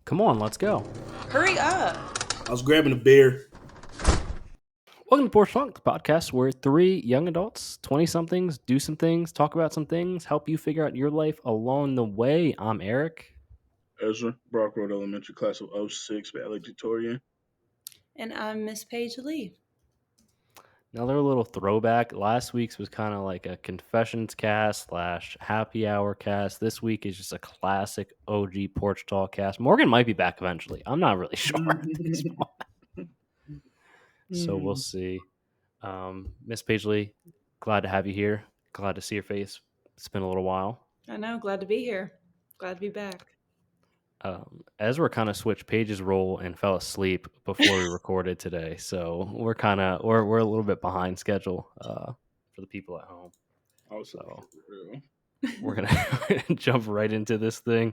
Come on, let's go. Hurry up. I was grabbing a beer. Welcome to PorchTlk Podcast, where three young adults, 20-somethings, do some things, talk about some things, help you figure out your life along the way. I'm Eric. Ezra, Brock Road Elementary Class of 06, valedictorian. And I'm Miss Paige Lee. Another little throwback. Last week's was kind of like a confessions cast / happy hour cast. This week is just a classic OG PorchTlk cast. Morgan might be back eventually. I'm not really sure at this point. So we'll see. Miss Paige Lee, glad to have you here. Glad to see your face. It's been a little while. I know, glad to be here. Glad to be back. Ezra kind of switched Paige's role and fell asleep before we recorded today, so we're a little bit behind schedule for the people at home. So we're gonna jump right into this thing.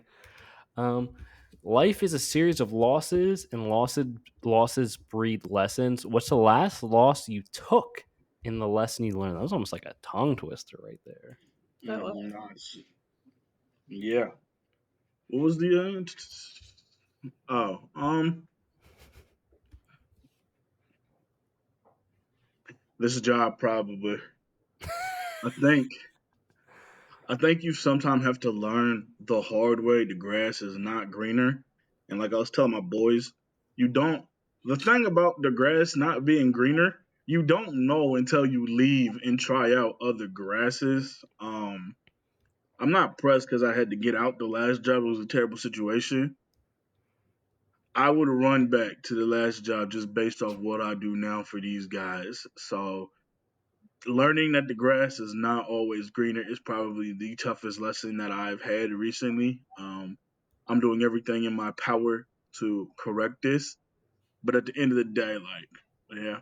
Life is a series of losses, and losses breed lessons. What's the last loss you took in the lesson you learned? That was almost like a tongue twister right there. Nice. Yeah. What was the this job probably. I think you sometimes have to learn the hard way. The grass is not greener. And like I was telling my boys, the thing about the grass not being greener, you don't know until you leave and try out other grasses. I'm not pressed because I had to get out the last job. It was a terrible situation. I would run back to the last job just based off what I do now for these guys. So learning that the grass is not always greener is probably the toughest lesson that I've had recently. I'm doing everything in my power to correct this. But at the end of the day, yeah,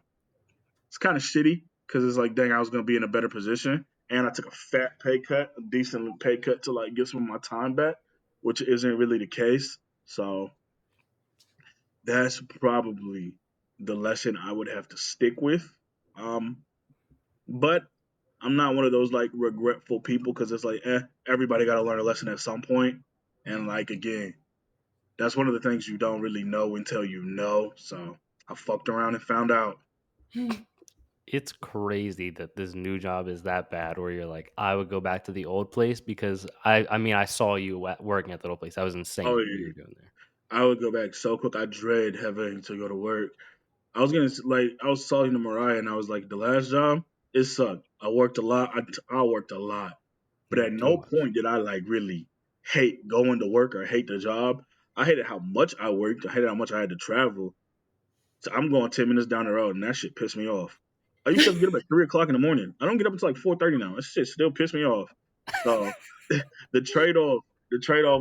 it's kind of shitty because it's like, dang, I was going to be in a better position. And I took a fat pay cut, a decent pay cut to get some of my time back, which isn't really the case. So that's probably the lesson I would have to stick with. But I'm not one of those regretful people because it's everybody got to learn a lesson at some point. And again, that's one of the things you don't really know until you know. So I fucked around and found out. It's crazy that this new job is that bad where you're like, I would go back to the old place because I saw you working at the old place. That was insane what you were doing there. I would go back so quick. I dread having to go to work. I was talking to Mariah and I was like, the last job, it sucked. I worked a lot. I worked a lot. But at no point did I really hate going to work or hate the job. I hated how much I worked. I hated how much I had to travel. So I'm going 10 minutes down the road and that shit pissed me off. I used to get up at 3 o'clock in the morning. I don't get up until 4:30 now. That shit still pissed me off. So the trade-off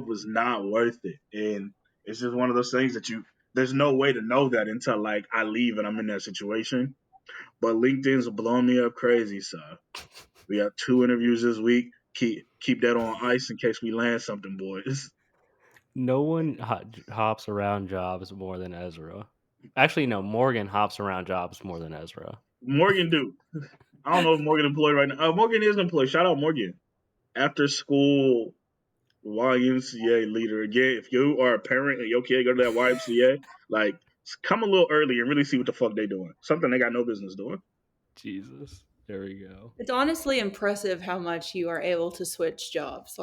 was not worth it. And it's just one of those things that there's no way to know that until I leave and I'm in that situation. But LinkedIn's blowing me up crazy. So we got 2 interviews this week. Keep that on ice in case we land something, boys. No one hops around jobs more than Ezra. Actually, no, Morgan hops around jobs more than Ezra. Morgan do. I don't know if Morgan employed right now. Morgan is employed. Shout out Morgan. After school YMCA leader. Again, if you are a parent and your kid go to that YMCA, come a little early and really see what the fuck they doing. Something they got no business doing. Jesus. There we go. It's honestly impressive how much you are able to switch jobs.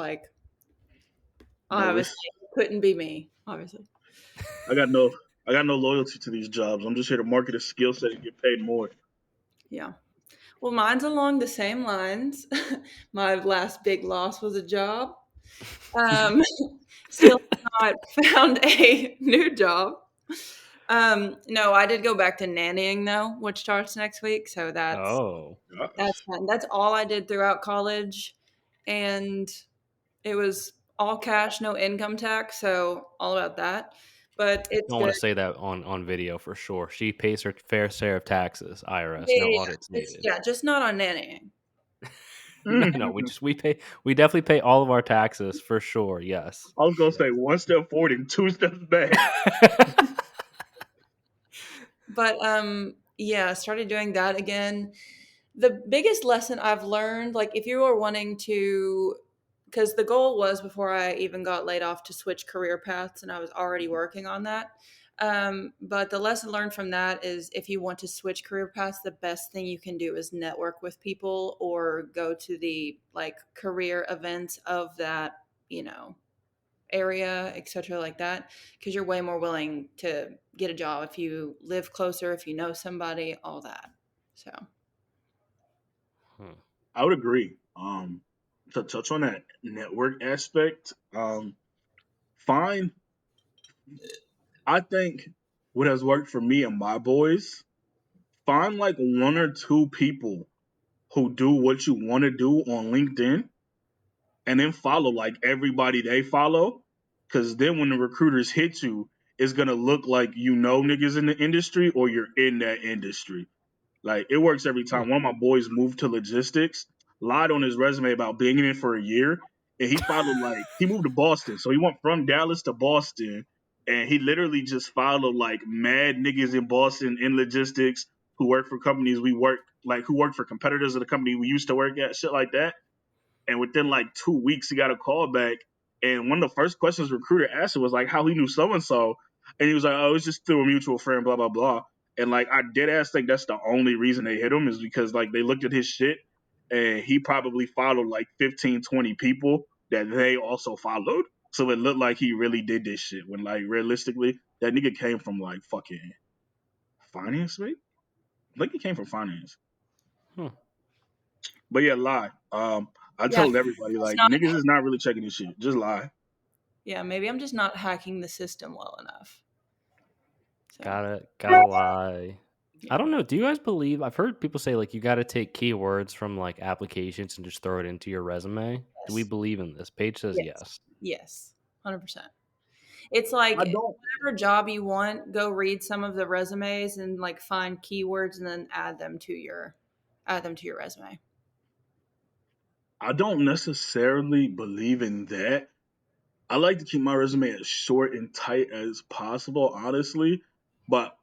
Obviously, couldn't be me, obviously. I got no loyalty to these jobs. I'm just here to market a skill set and get paid more. Yeah. Well, mine's along the same lines. My last big loss was a job. Still not found a new job. No, I did go back to nannying though, which starts next week. So that's fun. That's all I did throughout college, and it was all cash, no income tax. So all about that. But it's don't want to say that on video for sure. She pays her fair share of taxes, IRS, no audits needed. Yeah, just not on nannying. No, we definitely pay all of our taxes for sure. Yes. I was gonna say 1 step forward and 2 steps back. But yeah, started doing that again. The biggest lesson I've learned, if you are wanting to because the goal was before I even got laid off to switch career paths, and I was already working on that. But the lesson learned from that is if you want to switch career paths, the best thing you can do is network with people or go to the like career events of that, area, etc. like that, because you're way more willing to get a job if you live closer, if you know somebody, all that. So I would agree. To touch on that network aspect, find I think what has worked for me and my boys, find like one or two people who do what you want to do on LinkedIn and then follow like everybody they follow. Cause then when the recruiters hit you, it's gonna look like you know niggas in the industry or you're in that industry. Like it works every time. One of my boys moved to logistics, lied on his resume about being in it for a year, and he moved to Boston. So he went from Dallas to Boston, and he literally just followed like mad niggas in Boston in logistics who work for companies who work for competitors of the company we used to work at, shit like that. And within like 2 weeks, he got a call back. And one of the first questions the recruiter asked him was like how he knew so and so. And he was like, oh, it's just through a mutual friend, blah, blah, blah. And like I dead ass think that's the only reason they hit him is because like they looked at his shit and he probably followed like 15, 20 people that they also followed. So it looked like he really did this shit when like realistically that nigga came from like fucking finance, right? I think he came from finance. But yeah, lie. I told everybody like niggas is not really checking this shit. Just lie. Yeah, maybe I'm just not hacking the system well enough. So. Gotta lie. Yeah. I don't know. Do you guys believe? I've heard people say like you got to take keywords from like applications and just throw it into your resume. Yes. Do we believe in this? Paige says yes. Yes, 100%. It's like whatever job you want, go read some of the resumes and like find keywords and then add them to your resume. I don't necessarily believe in that. I like to keep my resume as short and tight as possible, honestly. But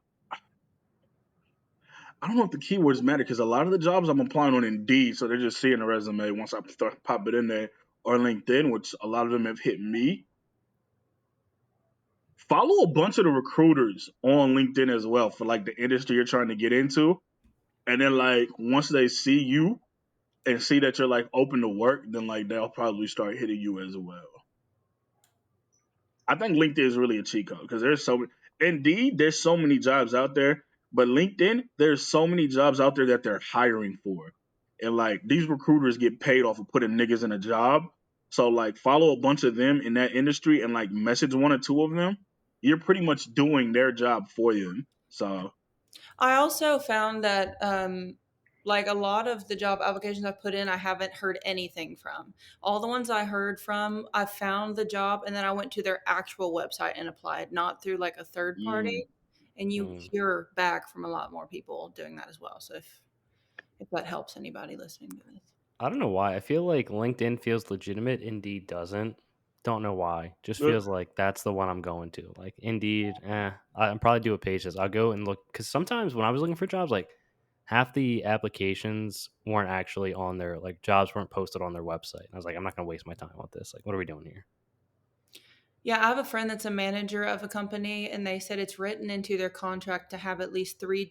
I don't know if the keywords matter because a lot of the jobs I'm applying on Indeed, so they're just seeing the resume once I pop it in there, or LinkedIn, which a lot of them have hit me. Follow a bunch of the recruiters on LinkedIn as well for like the industry you're trying to get into. And then like once they see you and see that you're like open to work, then like they'll probably start hitting you as well. I think LinkedIn is really a cheat code because there's so many jobs out there, but LinkedIn, there's so many jobs out there that they're hiring for. And like these recruiters get paid off of putting niggas in a job. So like follow a bunch of them in that industry and like message one or two of them. You're pretty much doing their job for them. So I also found that like a lot of the job applications I've put in, I haven't heard anything from. All the ones I heard from, I found the job and then I went to their actual website and applied, not through like a third party. And you hear back from a lot more people doing that as well. So if that helps anybody listening to this. I don't know why. I feel like LinkedIn feels legitimate. Indeed doesn't. Don't know why. Just feels like that's the one I'm going to. Like Indeed, I'm probably do what Paige says. I'll go and look because sometimes when I was looking for jobs, like half the applications weren't actually on their like jobs weren't posted on their website. And I was like, I'm not gonna waste my time with this. Like, what are we doing here? Yeah, I have a friend that's a manager of a company, and they said it's written into their contract to have at least 3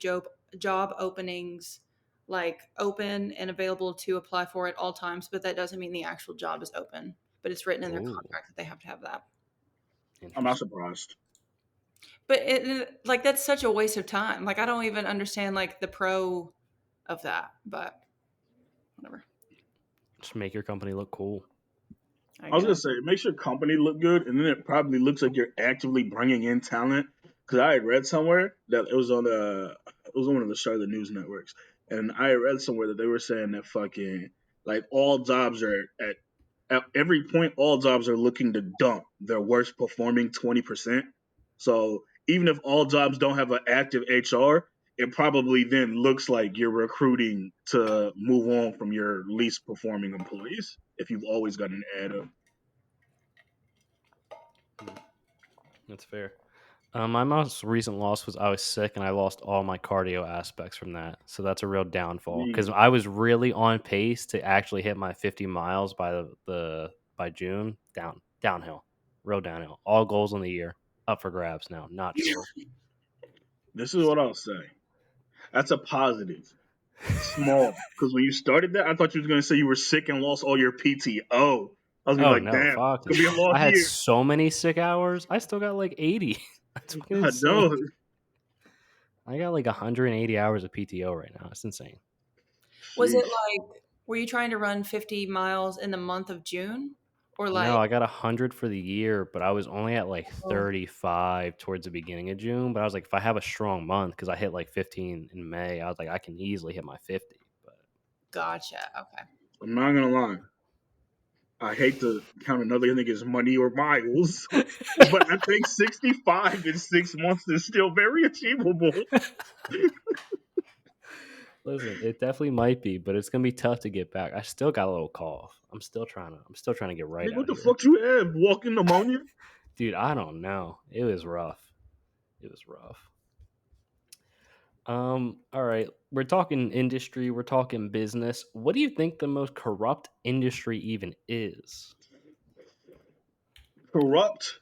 job openings like open and available to apply for at all times, but that doesn't mean the actual job is open. But it's written in their contract that they have to have that. I'm not surprised. But like that's such a waste of time. Like I don't even understand like the pro of that, but whatever. Just make your company look cool. I was gonna say, it makes your company look good, and then it probably looks like you're actively bringing in talent. Because I had read somewhere that it was on one of the Charlotte news networks, and I read somewhere that they were saying that fucking like all jobs are at every point, all jobs are looking to dump their worst performing 20%. So even if all jobs don't have an active HR, it probably then looks like you're recruiting to move on from your least performing employees if you've always got an ad up. That's fair. My most recent loss was I was sick and I lost all my cardio aspects from that. So that's a real downfall because I was really on pace to actually hit my 50 miles by the by June, downhill, real downhill. All goals in the year up for grabs now. Not sure. This is what I'll say. That's a positive. Small. Because when you started that, I thought you was going to say you were sick and lost all your PTO. I was going to be like, no, damn, fuck. it's going to be a lost I had year. so many sick hours. I still got like 80. That's fucking insane. No. I got like 180 hours of PTO right now. It's insane. Was it like, were you trying to run 50 miles in the month of June? Or like, no, I got 100 for the year, but I was only at like 35 towards the beginning of June. But I was like, if I have a strong month, because I hit like 15 in May, I was like, I can easily hit my 50. But gotcha. Okay. I'm not going to lie. I hate to count another nigga's money or miles, but I think 65 in 6 months is still very achievable. Listen, it definitely might be, but it's gonna be tough to get back. I still got a little cough. I'm still trying to get right. What the fuck you have? Walking pneumonia? Dude, I don't know. It was rough. All right. We're talking industry, we're talking business. What do you think the most corrupt industry even is? Corrupt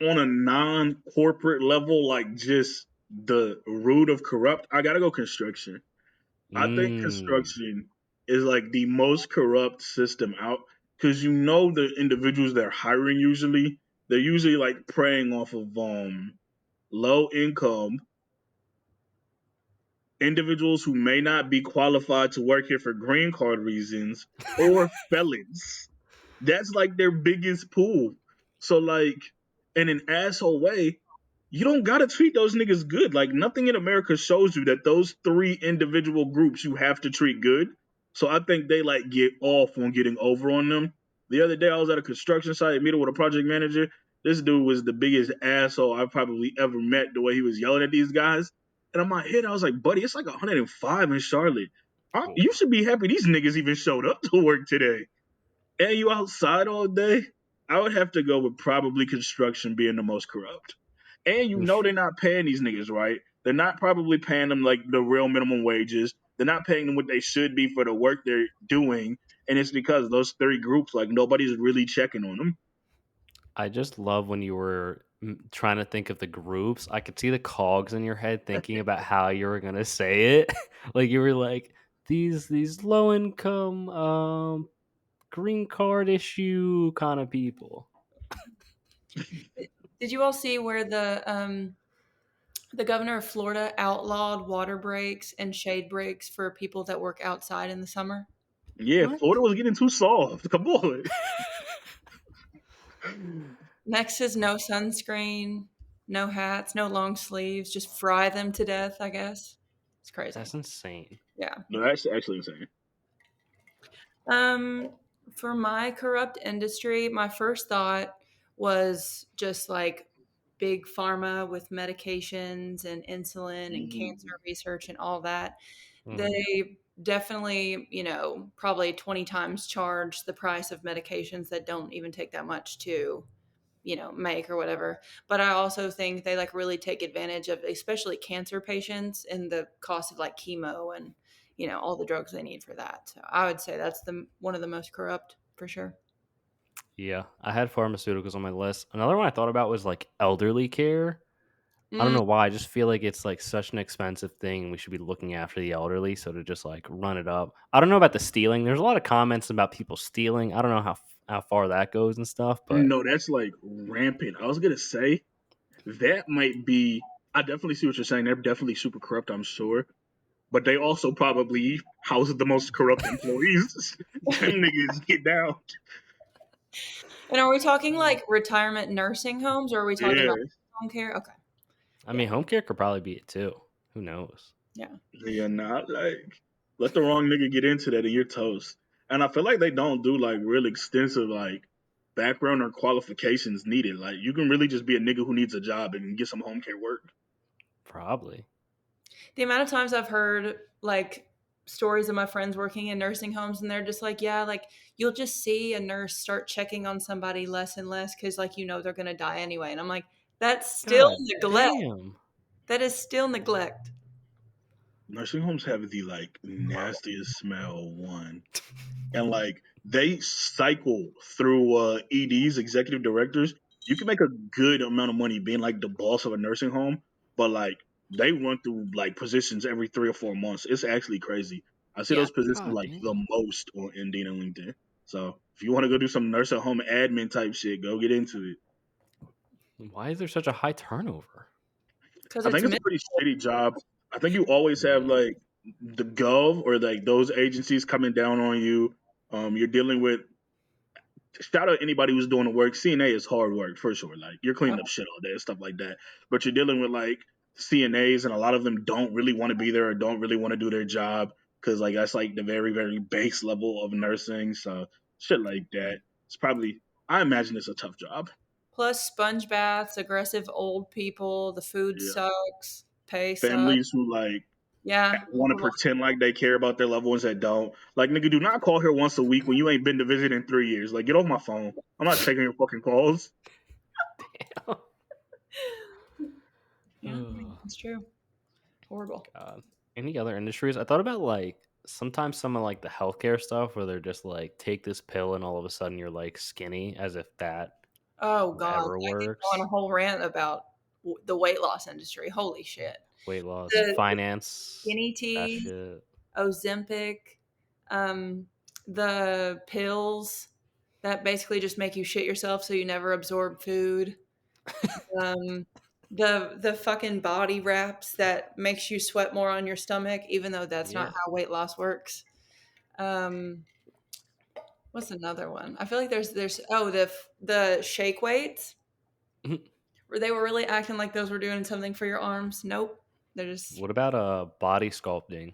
on a non-corporate level, like just the root of corrupt, I gotta go construction. I think construction is like the most corrupt system out because the individuals they're hiring they're usually like preying off of low income individuals who may not be qualified to work here for green card reasons or felons. That's like their biggest pool. So like in an asshole way, you don't gotta treat those niggas good. Like nothing in America shows you that those 3 individual groups you have to treat good. So I think they like get off on getting over on them. The other day I was at a construction site meeting with a project manager. This dude was the biggest asshole I've probably ever met, the way he was yelling at these guys. And in my head, I was like, buddy, it's like 105 in Charlotte. You should be happy these niggas even showed up to work today. And you outside all day? I would have to go with probably construction being the most corrupt. And they're not paying these niggas right. They're not probably paying them like the real minimum wages. They're not paying them what they should be for the work they're doing. And it's because those 3 groups, like nobody's really checking on them. I just love when you were trying to think of the groups. I could see the cogs in your head thinking about how you were going to say it. Like you were like, these low income green card issue kind of people. Did you all see where the governor of Florida outlawed water breaks and shade breaks for people that work outside in the summer? Yeah, what? Florida was getting too soft. Come on. Next is no sunscreen, no hats, no long sleeves. Just fry them to death, I guess. It's crazy. That's insane. Yeah. No, that's actually insane. For my corrupt industry, my first thought was just like big pharma with medications and insulin and cancer research and all that. They definitely, probably 20 times charge the price of medications that don't even take that much to, make or whatever. But I also think they like really take advantage of especially cancer patients and the cost of like chemo and, all the drugs they need for that. So I would say that's one of the most corrupt for sure. Yeah, I had pharmaceuticals on my list. Another one I thought about was like elderly care. I don't know why. I just feel like it's like such an expensive thing. We should be looking after the elderly. So to just like run it up. I don't know about the stealing. There's a lot of comments about people stealing. I don't know how far that goes and stuff. But no, that's like rampant. I was going to say that might be, I definitely see what you're saying. They're definitely super corrupt, I'm sure. But they also probably house the most corrupt employees. Them niggas get down. And are we talking like retirement nursing homes or are we talking about home care? Okay. I mean, home care could probably be it too. Who knows? Yeah. Yeah, not like let the wrong nigga get into that and you're toast. And I feel like they don't do like real extensive like background or qualifications needed. Like you can really just be a nigga who needs a job and get some home care work. Probably. The amount of times I've heard like stories of my friends working in nursing homes and they're just like, yeah, like you'll just see a nurse start checking on somebody less and less because like they're gonna die anyway. And I'm like, that's still neglect. Damn. That is still neglect. Nursing homes have the like nastiest smell one. And like they cycle through EDs, executive directors. You can make a good amount of money being like the boss of a nursing home, but like they run through like positions every 3 or 4 months. It's actually crazy. I see those positions like the most on Indeed and LinkedIn. So if you want to go do some nursing home admin type shit, go get into it. Why is there such a high turnover? I think it's a pretty shitty job. I think you always have like the Gov or like those agencies coming down on you. You're dealing with, shout out anybody who's doing the work. CNA is hard work for sure. Like you're cleaning up shit all day and stuff like that. But you're dealing with like CNAs, and a lot of them don't really want to be there or don't really want to do their job because like that's like the very, very base level of nursing. So shit like that. It's probably, I imagine it's a tough job. Plus sponge baths, aggressive old people, the food sucks, pay families sucks. who like want to pretend like they care about their loved ones that don't. Like, nigga, do not call here once a week when you ain't been to visit in 3 years. Like, get off my phone. I'm not taking your fucking calls. Yeah, it's true. Horrible. God. Any other industries? I thought about like sometimes some of like the healthcare stuff where they're just like take this pill and all of a sudden you're like skinny, as if that ever works. I could go on a whole rant about the weight loss industry. Holy shit. Weight loss, finance, skinny tea, Ozempic, the pills that basically just make you shit yourself so you never absorb food. The fucking body wraps that makes you sweat more on your stomach, even though that's not how weight loss works. What's another one? I feel like there's the shake weights where they were really acting like those were doing something for your arms. Nope. They're just. What about body sculpting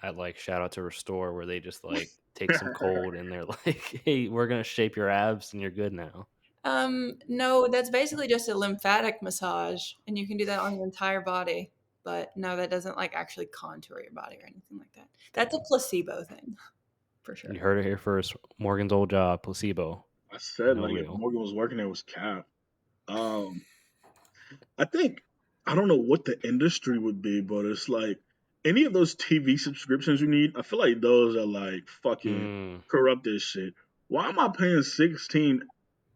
at like shout out to Restore, where they just like take some cold and they're like, hey, we're gonna shape your abs and you're good now. No, that's basically just a lymphatic massage, and you can do that on your entire body. But no, that doesn't like actually contour your body or anything like that. That's a placebo thing, for sure. You heard it here first. Morgan's old job, placebo. I said no like real. If Morgan was working there, it was cap. I think, I don't know what the industry would be, but it's like any of those TV subscriptions you need, I feel like those are like fucking corrupt as shit. Why am I paying $16?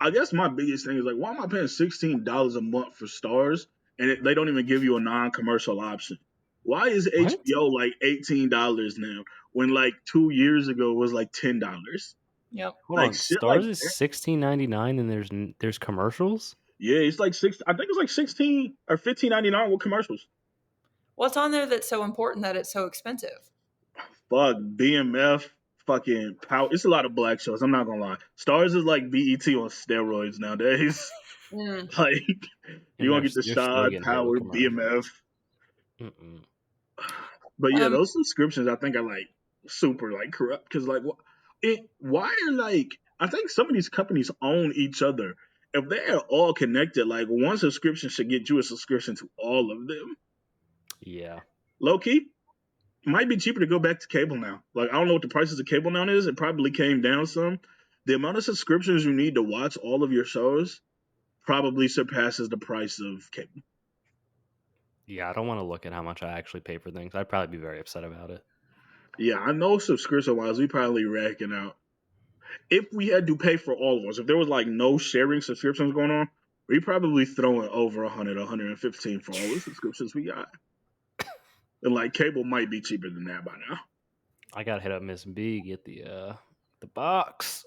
I guess my biggest thing is like, why am I paying $16 a month for Stars and they don't even give you a non-commercial option? Why is HBO like $18 now when like 2 years ago it was like $10? Yep. Hold on, Stars like is $16.99 and there's commercials? Yeah, it's like I think it's like $16 or $15.99 with commercials. What's on there that's so important that it's so expensive? Fuck, BMF, fucking Power. It's a lot of black shows. I'm not gonna lie. Stars is like BET on steroids nowadays. Like you gonna get the Shad, Power, BMF. But yeah, those subscriptions I think are like super like corrupt because like why are like I think some of these companies own each other. If they are all connected, like one subscription should get you a subscription to all of them. Yeah. Low key, it might be cheaper to go back to cable now. Like, I don't know what the prices of cable now is. It probably came down some. The amount of subscriptions you need to watch all of your shows probably surpasses the price of cable. Yeah, I don't want to look at how much I actually pay for things. I'd probably be very upset about it. Yeah, I know subscription-wise, we probably racking out. If we had to pay for all of us, if there was like no sharing subscriptions going on, we probably throwing over 100, 115 for all the subscriptions we got. And like cable might be cheaper than that by now. I gotta hit up Miss B, get the box.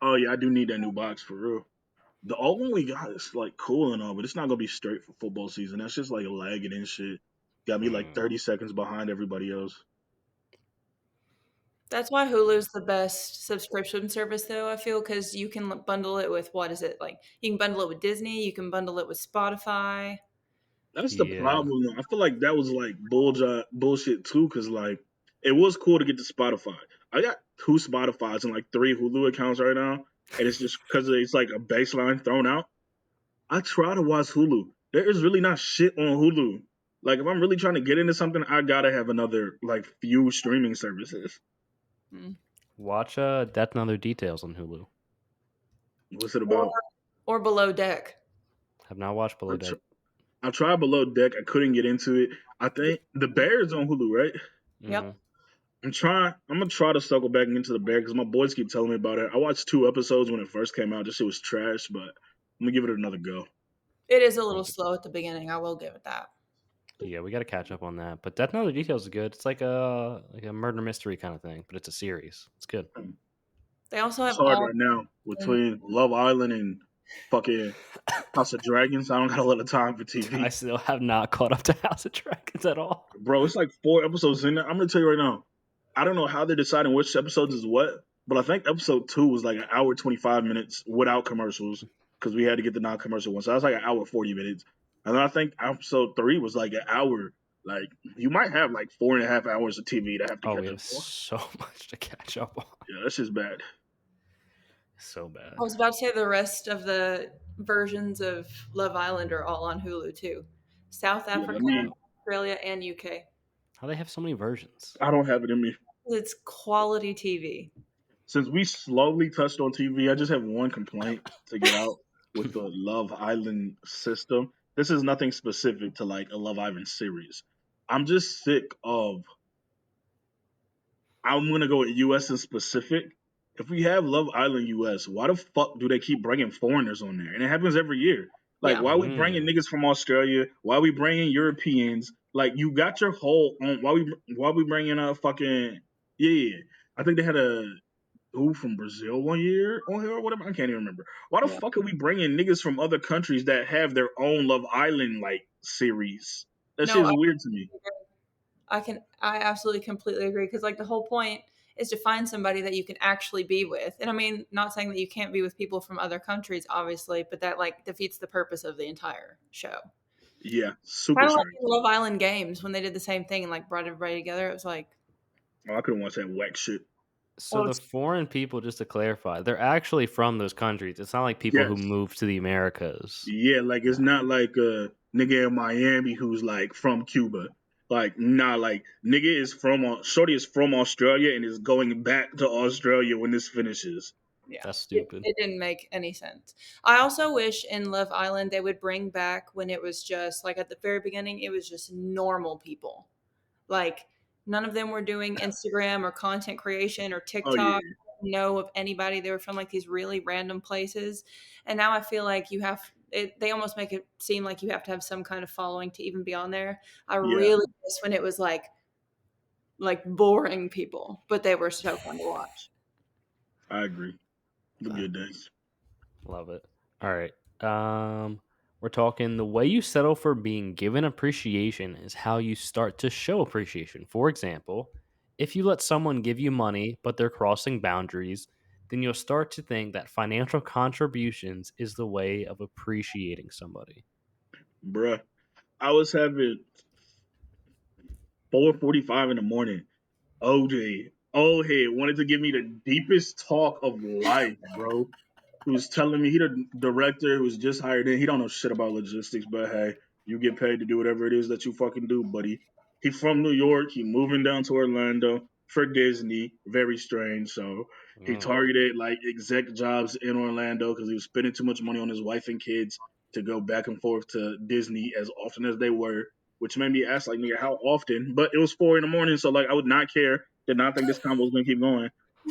Oh yeah, I do need that new box for real. The old one we got is like cool and all, but it's not gonna be straight for football season. That's just like lagging and shit. Got me like 30 seconds behind everybody else. That's why Hulu's the best subscription service, though, I feel, because you can bundle it with, what is it? Like, you can bundle it with Disney, you can bundle it with Spotify. That's the problem. I feel like that was like bullshit too, because like it was cool to get to Spotify. I got 2 Spotifys and like 3 Hulu accounts right now, and it's just because it's like a baseline thrown out. I try to watch Hulu. There is really not shit on Hulu. Like if I'm really trying to get into something, I gotta have another like few streaming services. Watch Death and Other Details on Hulu. What's it about? Or Below Deck. Have not watched Below Deck. I tried Below Deck. I couldn't get into it. I think The Bear is on Hulu, right? Yep. I'm gonna try to circle back into the Bear because my boys keep telling me about it. I watched 2 episodes when it first came out. This shit was trash, but I'm gonna give it another go. It is a little slow at the beginning. I will give it that. Yeah, we got to catch up on that. But Death Note: The Details is good. It's like a murder mystery kind of thing, but it's a series. It's good. They also have it's hard right now between Love Island and fucking House of Dragons. I don't got a lot of time for TV. I still have not caught up to House of Dragons at all. Bro, it's like 4 episodes in there. I'm gonna tell you right now. I don't know how they're deciding which episodes is what, but I think episode 2 was like an hour 25 minutes without commercials because we had to get the non-commercial one. So that's like an hour 40 minutes. And then I think episode 3 was like an hour. Like you might have like 4.5 hours of TV to have to catch we have up on. so much to catch up on. Yeah, that's just bad. So bad. I was about to say the rest of the versions of Love Island are all on Hulu too. South Africa, Australia, and UK. How they have so many versions? I don't have it in me. It's quality TV. Since we slowly touched on TV, I just have one complaint to get out with the Love Island system. This is nothing specific to like a Love Island series. I'm just sick of. I'm gonna go with US in specific. If we have Love Island US, why the fuck do they keep bringing foreigners on there? And it happens every year. Like, why are we bringing niggas from Australia? Why are we bringing Europeans? Like, you got your whole own. Why we bringing a fucking yeah? I think they had a who from Brazil one year on here or whatever. I can't even remember. Why the fuck are we bringing niggas from other countries that have their own Love Island like series? That shit's weird to me. I absolutely completely agree because like the whole point is to find somebody that you can actually be with. And I mean, not saying that you can't be with people from other countries, obviously, but that like defeats the purpose of the entire show. Yeah, super. Kind of like Love Island Games when they did the same thing and like brought everybody together. It was like, I couldn't watch that whack shit. So the foreign people, just to clarify, they're actually from those countries. It's not like people who moved to the Americas. Yeah, like it's not like a nigga in Miami who's like from Cuba. Like, nah, like nigga is shorty is from Australia and is going back to Australia when this finishes. Yeah, that's stupid. It didn't make any sense. I also wish in Love Island they would bring back when it was just like at the very beginning, it was just normal people. Like none of them were doing Instagram or content creation or TikTok. Oh, yeah. Know of anybody. They were from like these really random places. And now I feel like they almost make it seem like you have to have some kind of following to even be on there. I really miss when it was like boring people, but they were so fun to watch. I agree. The good days. Love it. All right. We're talking the way you settle for being given appreciation is how you start to show appreciation. For example, if you let someone give you money, but they're crossing boundaries, then you'll start to think that financial contributions is the way of appreciating somebody. Bruh, I was having 4:45 in the morning. OJ, old head, wanted to give me the deepest talk of life, bro. He was telling me he the director who was just hired in. He don't know shit about logistics, but hey, you get paid to do whatever it is that you fucking do, buddy. He from New York. He moving down to Orlando for Disney. Very strange. So he targeted like exec jobs in Orlando because he was spending too much money on his wife and kids to go back and forth to Disney as often as they were, which made me ask like, nigga, how often? But it was 4 a.m, so like I would not care. Did not think this combo was gonna keep going.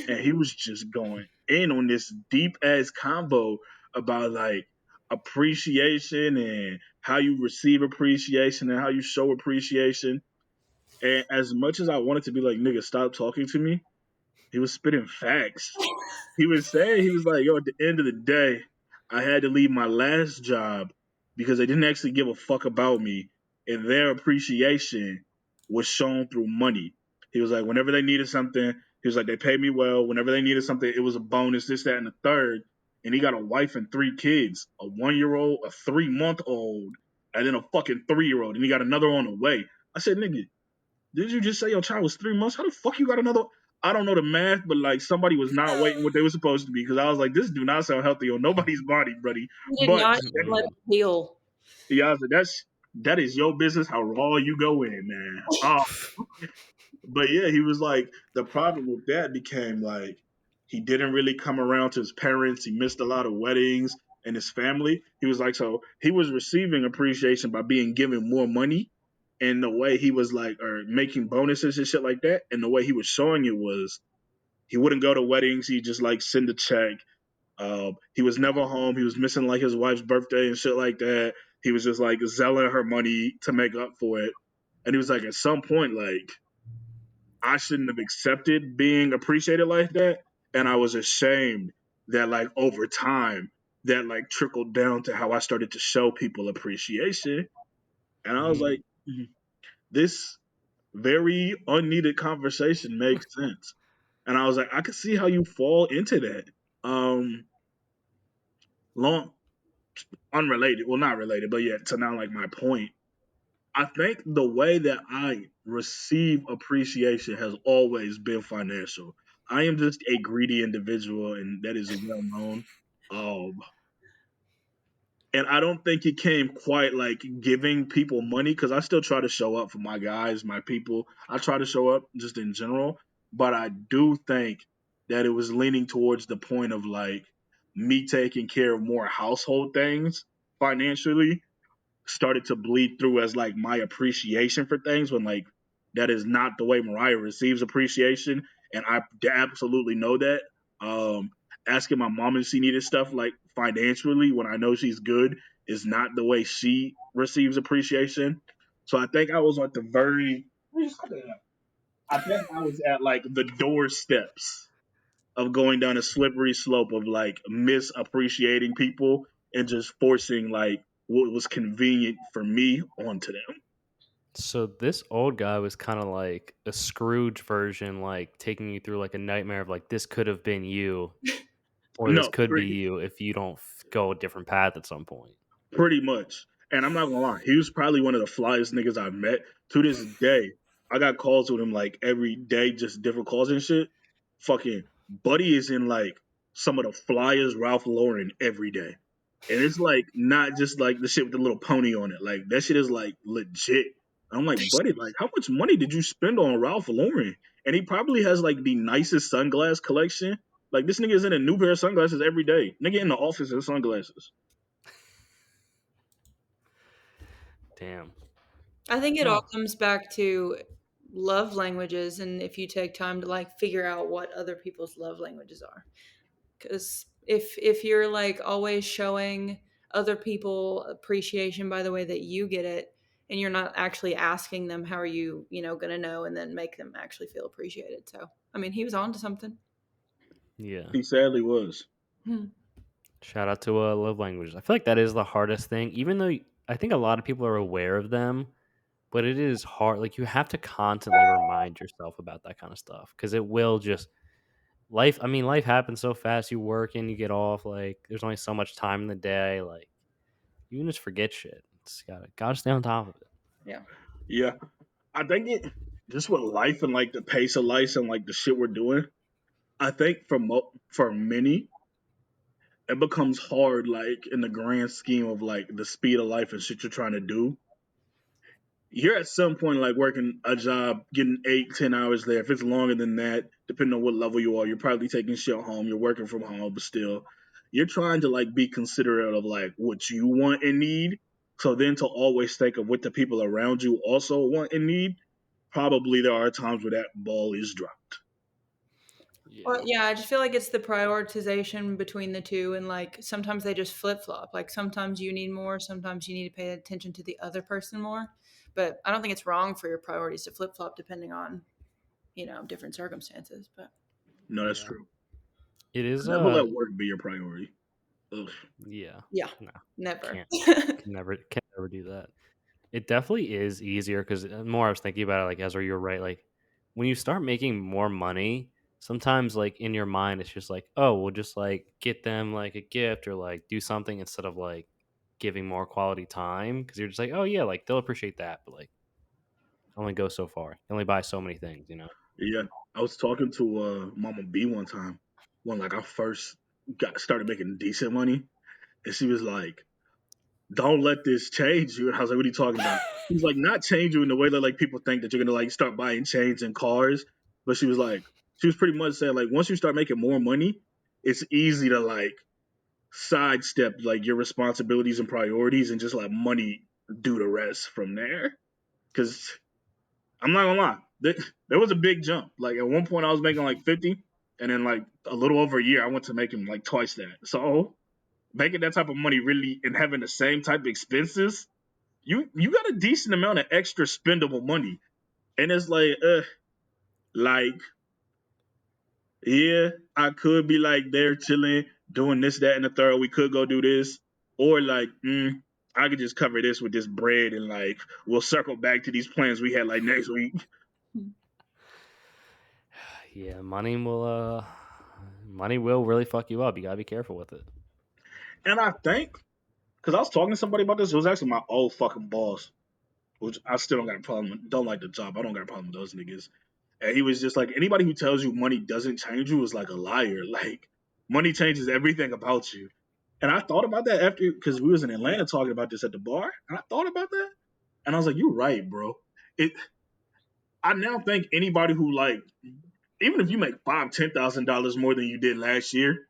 And he was just going in on this deep ass convo about like appreciation and how you receive appreciation and how you show appreciation. And as much as I wanted to be like, nigga, stop talking to me, he was spitting facts. He was saying, he was like, yo, at the end of the day, I had to leave my last job because they didn't actually give a fuck about me. And their appreciation was shown through money. He was like, whenever they needed something, he was like, they paid me well. Whenever they needed something, it was a bonus, this, that, and the third. And he got a wife and 3 kids, a 1-year-old, a 3-month-old, and then a fucking 3-year-old. And he got another on the way. I said, nigga, did you just say your child was 3 months? How the fuck you got another? I don't know the math, but like somebody was not weighing what they were supposed to be because I was like, this do not sound healthy on nobody's body, buddy. You did not let it heal. Yeah, I was like, that is your business. How raw you go in, man. But yeah, he was like, the problem with that became like he didn't really come around to his parents. He missed a lot of weddings and his family. He was like, so he was receiving appreciation by being given more money. and the way he was like, or making bonuses and shit like that, and the way he was showing it was he wouldn't go to weddings. He just like send a check. He was never home. He was missing like his wife's birthday and shit like that. He was just like selling her money to make up for it. And he was like, at some point, like, I shouldn't have accepted being appreciated like that. And I was ashamed that like over time that like trickled down to how I started to show people appreciation. And I was like, this very unneeded conversation makes sense. And I was like, I could see how you fall into that. Long unrelated, well not related, but yeah, to now like my point. I think the way that I receive appreciation has always been financial. I am just a greedy individual, and that is well known. Um, and I don't think it came quite like giving people money because I still try to show up for my guys, my people. I try to show up just in general, but I do think that it was leaning towards the point of like me taking care of more household things financially started to bleed through as like my appreciation for things when like that is not the way Mariah receives appreciation, and I absolutely know that. Asking my mom if she needed stuff like financially when I know she's good is not the way she receives appreciation. So I think I was at the very I think I was at like the doorsteps of going down a slippery slope of like misappreciating people and just forcing like what was convenient for me onto them. So this old guy was kind of like a Scrooge version, like taking you through like a nightmare of like this could have been you, or this could be you if you don't go a different path at some point. Pretty much. And I'm not gonna lie, he was probably one of the flyest niggas I've met. To this day, I got calls with him like every day, just different calls and shit. Fucking Buddy is in like some of the flyest Ralph Lauren every day. And it's like not just like the shit with the little pony on it. Like that shit is like legit. I'm like, Buddy, like how much money did you spend on Ralph Lauren? And he probably has like the nicest sunglass collection. Like this nigga is in a new pair of sunglasses every day. Nigga in the office in sunglasses. Damn. I think it all comes back to love languages, and if you take time to like figure out what other people's love languages are. Because if you're like always showing other people appreciation by the way that you get it, and you're not actually asking them how are you gonna know and then make them actually feel appreciated. So I mean, he was on to something. Yeah, he sadly was. Shout out to love languages. I feel like that is the hardest thing, even though I think a lot of people are aware of them, but it is hard. Like you have to constantly remind yourself about that kind of stuff because it will just life. I mean, life happens so fast. You work and you get off. Like there's only so much time in the day. Like you can just forget shit. It's gotta stay on top of it. Yeah. I think it just with life and like the pace of life and like the shit we're doing. I think for many, it becomes hard like in the grand scheme of like the speed of life and shit you're trying to do. You're at some point like working a job, getting 8-10 hours there. If it's longer than that, depending on what level you are, you're probably taking shit home. You're working from home, but still, you're trying to like be considerate of like what you want and need. So then to always think of what the people around you also want and need, probably there are times where that ball is dropped. Well, yeah, I just feel like it's the prioritization between the two, and like sometimes they just flip flop. Like sometimes you need more, sometimes you need to pay attention to the other person more. But I don't think it's wrong for your priorities to flip flop depending on different circumstances. But no, that's true. It is. Never let work be your priority. Ugh. Yeah. No, never. Can never do that. It definitely is easier because the more I was thinking about it, like Ezra, you're right. Like when you start making more money, sometimes like in your mind, it's just like, oh, we'll just like get them like a gift or like do something instead of like giving more quality time because you're just like, oh yeah, like they'll appreciate that, but like only go so far. You only buy so many things, Yeah, I was talking to Mama B one time when like I first started making decent money, and she was like, "Don't let this change you." And I was like, "What are you talking about?" She's like, "Not change you in the way that like people think that you're gonna like start buying chains and cars," but she was pretty much saying like once you start making more money, it's easy to like sidestep like your responsibilities and priorities and just let money do the rest from there. Because I'm not gonna lie, there was a big jump. Like at one point I was making like 50, and then like a little over a year I went to making like twice that. So making that type of money really and having the same type of expenses, you got a decent amount of extra spendable money. And it's like yeah, I could be like there chilling, doing this, that, and the third. We could go do this, or like, I could just cover this with this bread, and like we'll circle back to these plans we had like next week. Yeah, money will really fuck you up. You gotta be careful with it. And I think, because I was talking to somebody about this, it was actually my old fucking boss, which I still don't got a problem with. Don't like the job. I don't got a problem with those niggas. And he was just like, anybody who tells you money doesn't change you is like a liar. Like, money changes everything about you. And I thought about that after, because we was in Atlanta talking about this at the bar, and I thought about that, and I was like, you're right, bro. I now think anybody who like, even if you make $5,000-$10,000 more than you did last year,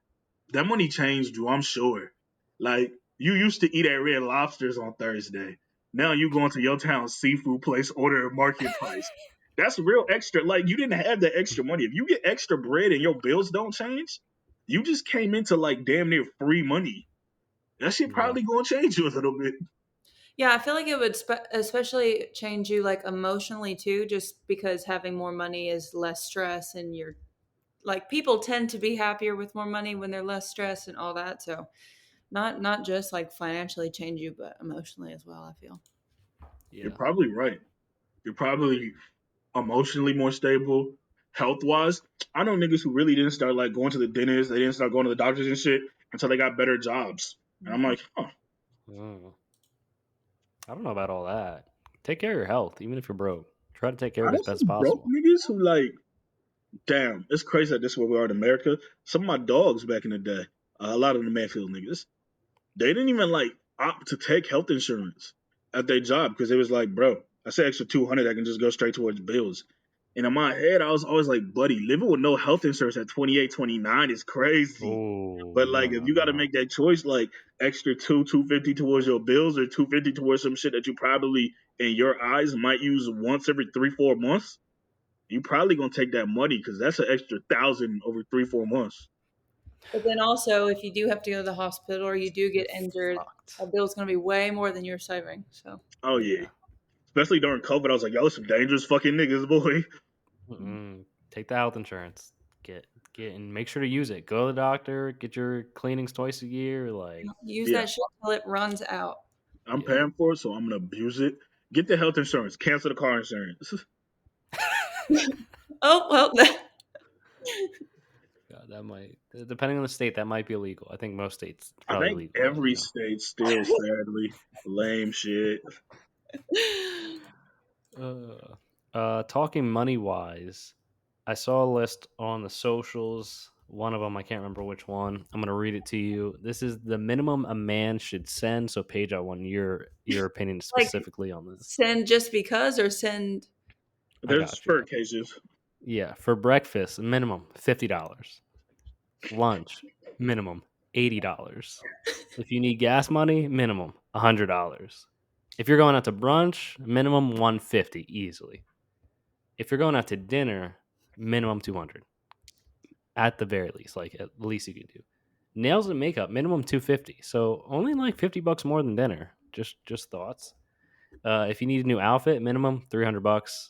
that money changed you, I'm sure. Like, you used to eat at Red Lobsters on Thursday. Now you going to your town's seafood place, order a market price. That's real extra. Like, you didn't have that extra money. If you get extra bread and your bills don't change, you just came into like damn near free money. That shit probably gonna change you a little bit. Yeah, I feel like it would especially change you like emotionally too, just because having more money is less stress, and you're like, people tend to be happier with more money when they're less stressed and all that. So not just like financially change you, but emotionally as well, I feel. Yeah. You're probably right. You're probably emotionally more stable, health wise. I know niggas who really didn't start like going to the dentist, they didn't start going to the doctors and shit until they got better jobs. And I'm like, huh. I don't know about all that. Take care of your health, even if you're broke. Try to take care of it as best as possible. Broke niggas who like, damn, it's crazy that this is where we are in America. Some of my dogs back in the day, a lot of the Manfield niggas, they didn't even like opt to take health insurance at their job because it was like, bro, I say extra $200, I can just go straight towards bills. And in my head, I was always like, buddy, living with no health insurance at 28, 29 is crazy. But like, if you got to make that choice, like extra $250 towards your bills or $250 towards some shit that you probably, in your eyes, might use once every 3-4 months, you probably gonna take that money because that's an extra $1,000 over 3-4 months. But then also, if you do have to go to the hospital or you do get injured, a bill's going to be way more than you're saving. So. Oh yeah. Especially during COVID, I was like, y'all some dangerous fucking niggas, boy. Take the health insurance. Get and make sure to use it. Go to the doctor. Get your cleanings twice a year. Like, use that shit till it runs out. I'm paying for it, so I'm gonna abuse it. Get the health insurance. Cancel the car insurance. Oh well. God, that might, depending on the state, that might be illegal. I think most states. I think legal, every state still, sadly, lame shit. Talking money wise, I saw a list on the socials. One of them, I can't remember which one. I'm gonna read it to you. This is the minimum a man should send. So, Paige, I want your opinion specifically on this. Send just because, or send? There's spur cases. Yeah, for breakfast, minimum $50. Lunch, minimum $80. If you need gas money, minimum $100. If you're going out to brunch, minimum $150 easily. If you're going out to dinner, minimum $200. At the very least, like at least you can do. Nails and makeup, minimum $250. So only like $50 more than dinner. Just thoughts. If you need a new outfit, minimum $300.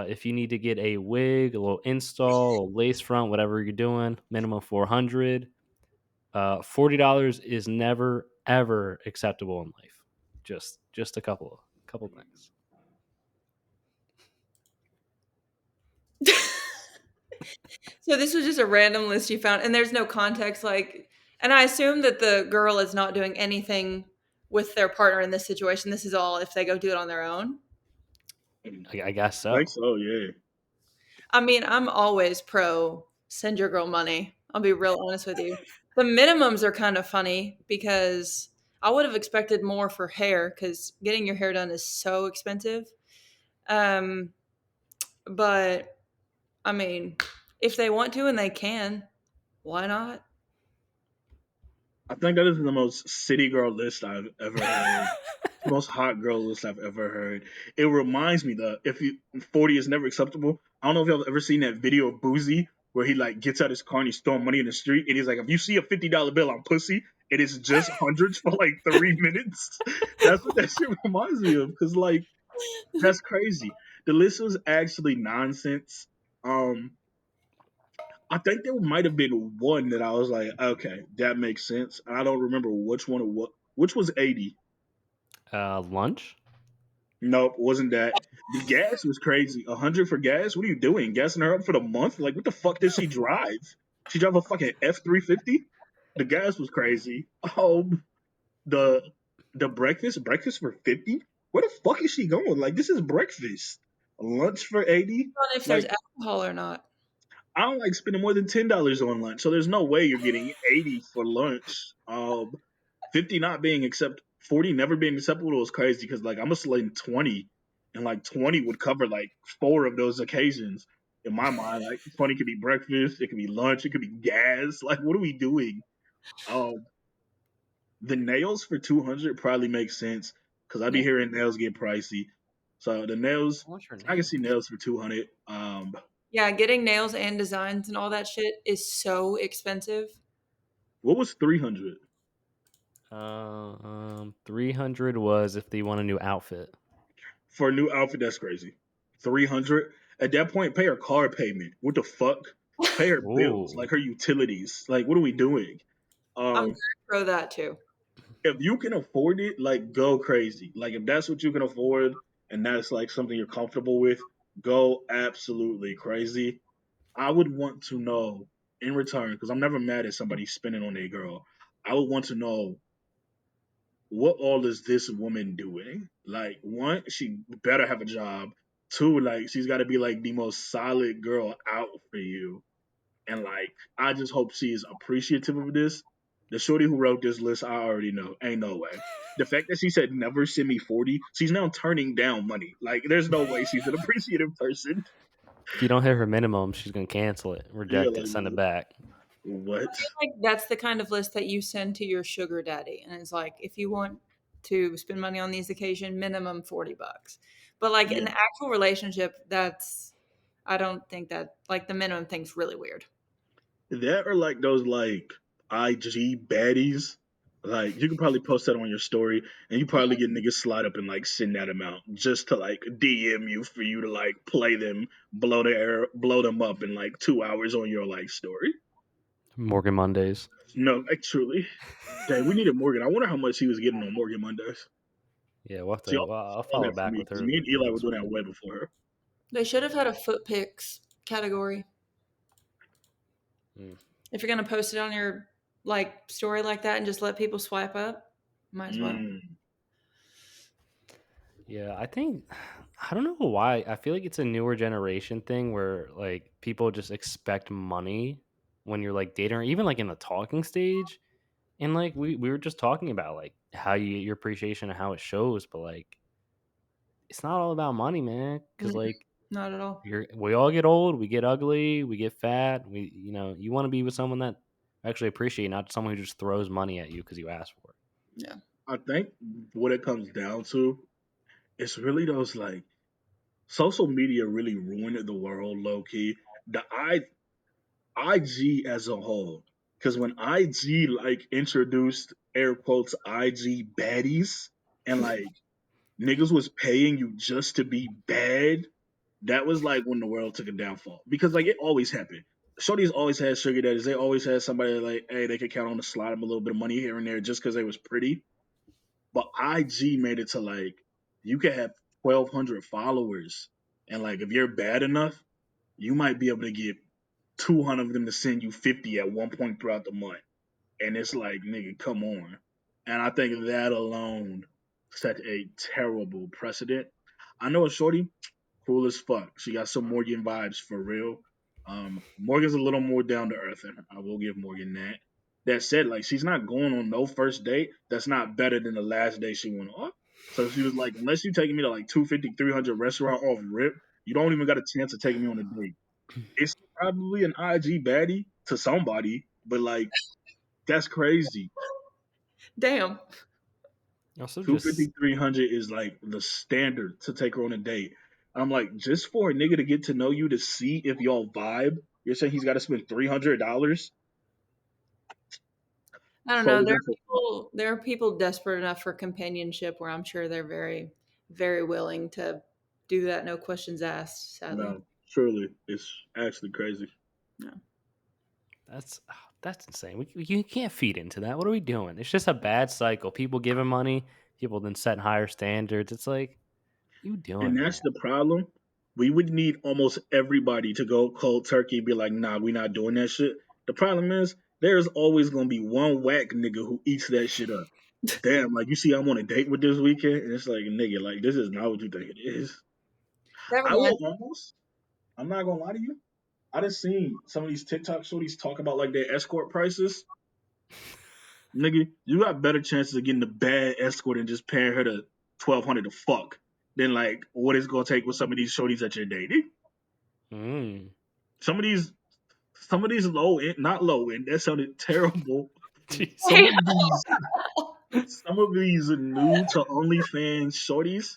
If you need to get a wig, a little install, a lace front, whatever you're doing, minimum $400. $40 is never ever acceptable in life. Just a couple things. So this was just a random list you found, and there's no context. Like, and I assume that the girl is not doing anything with their partner in this situation. This is all if they go do it on their own. I guess so. I think so, yeah. I mean, I'm always pro send your girl money. I'll be real honest with you. The minimums are kind of funny because I would have expected more for hair because getting your hair done is so expensive. But I mean, if they want to and they can, why not? I think that is the most city girl list I've ever heard. Most hot girl list I've ever heard. It reminds me that 40 is never acceptable. I don't know if y'all have ever seen that video of Boozy where he like gets out his car and he's throwing money in the street and he's like, if you see a $50 bill, I'm pussy. It is just hundreds for like 3 minutes. That's what that shit reminds me of. Cause like that's crazy. The list was actually nonsense. I think there might have been one that I was like, okay, that makes sense. I don't remember which one it was. Which was 80? Lunch? Nope, wasn't that. The gas was crazy. 100 for gas? What are you doing? Gassing her up for the month? Like, what the fuck does she drive? She drive a fucking F-350? The gas was crazy. The breakfast for 50? Where the fuck is she going? Like, this is breakfast. Lunch for 80? Not if there's alcohol or not. I don't like spending more than $10 on lunch, so there's no way you're getting 80 for lunch. 50 not being 40 never being acceptable was crazy because like I'm gonna 20, and like 20 would cover like 4 of those occasions. In my mind, like 20 could be breakfast, it could be lunch, it could be gas. Like, what are we doing? The nails for 200 probably makes sense because I'd be hearing nails get pricey. So the nails, I can see nails for 200. Yeah, getting nails and designs and all that shit is so expensive. What was 300? 300 was if they want a new outfit. For a new outfit, that's crazy. 300 at that point. Pay her car payment. What the fuck? Pay her bills, like her utilities. Like, what are we doing? I'm gonna throw that too. If you can afford it, like, go crazy. Like, if that's what you can afford and that's like something you're comfortable with, go absolutely crazy. I would want to know in return, because I'm never mad at somebody spending on a girl. I would want to know what all is this woman doing? Like, one, she better have a job. Two, like, she's got to be like the most solid girl out for you. And like, I just hope she is appreciative of this. The shorty who wrote this list, I already know. Ain't no way. The fact that she said never send me 40, she's now turning down money. Like, there's no way she's an appreciative person. If you don't hit her minimum, she's gonna cancel it, reject it, send it back. What? I feel like that's the kind of list that you send to your sugar daddy, and it's like, if you want to spend money on these occasions, minimum $40. But like an actual relationship, I don't think that, like, the minimum thing's really weird. That or like those like IG baddies. Like, you could probably post that on your story and you probably get niggas slide up and like send that amount just to like DM you for you to like play them, blow them up in like 2 hours on your like story. Morgan Mondays. No, truly. Dang, we needed Morgan. I wonder how much he was getting on Morgan Mondays. Yeah, I'll follow back with her. Me and Eli were doing that way before her. They should have had a foot pics category. If you're gonna post it on your like story like that and just let people swipe up, might as well. Yeah, I don't know why. I feel like it's a newer generation thing where like people just expect money when you're like dating or even like in the talking stage. And like we were just talking about like how you get your appreciation and how it shows, but like it's not all about money, man. Because like not at all. We all get old, we get ugly, we get fat. You want to be with someone that actually appreciate, not someone who just throws money at you because you asked for it. Yeah, I think what it comes down to, it's really those like social media really ruined the world low key. The IG as a whole, because when IG like introduced air quotes IG baddies and like niggas was paying you just to be bad, that was like when the world took a downfall. Because like it always happened. Shorties always had sugar daddies. They always had somebody like, hey, they could count on to slide them a little bit of money here and there just because they was pretty. But IG made it to like you could have 1,200 followers, and like if you're bad enough, you might be able to get 200 of them to send you 50 at one point throughout the month. And it's like, nigga, come on. And I think that alone set a terrible precedent. I know a shorty, cool as fuck. She got some Morgan vibes for real. Morgan's a little more down to earth, and I will give Morgan that. That said, like, she's not going on no first date that's not better than the last day she went off. So she was like, unless you're taking me to like 250, 300 restaurant off rip, you don't even got a chance of taking me on a date. It's probably an IG baddie to somebody, but like, that's crazy. Damn. Also, 250, 300 is like the standard to take her on a date. I'm like, just for a nigga to get to know you to see if y'all vibe, you're saying he's got to spend $300? I don't know. There are people desperate enough for companionship where I'm sure they're very, very willing to do that. No questions asked. Sadly, no, surely it's actually crazy. No, that's insane. You can't feed into that. What are we doing? It's just a bad cycle. People giving money, people then setting higher standards. It's like, you doing? And that's the problem. We would need almost everybody to go cold turkey and be like, nah, we not doing that shit. The problem is there's always gonna be one whack nigga who eats that shit up. Damn, like you see, I'm on a date with this weekend, and it's like, nigga, like this is not what you think it is. I will almost. I'm not gonna lie to you. I done seen some of these TikTok shorties talk about like their escort prices. Nigga, you got better chances of getting a bad escort and just paying her to 1,200 to fuck than like what it's gonna take with some of these shorties that you're dating. Some of these low end, not low end. That sounded terrible. Some of these new to OnlyFans shorties,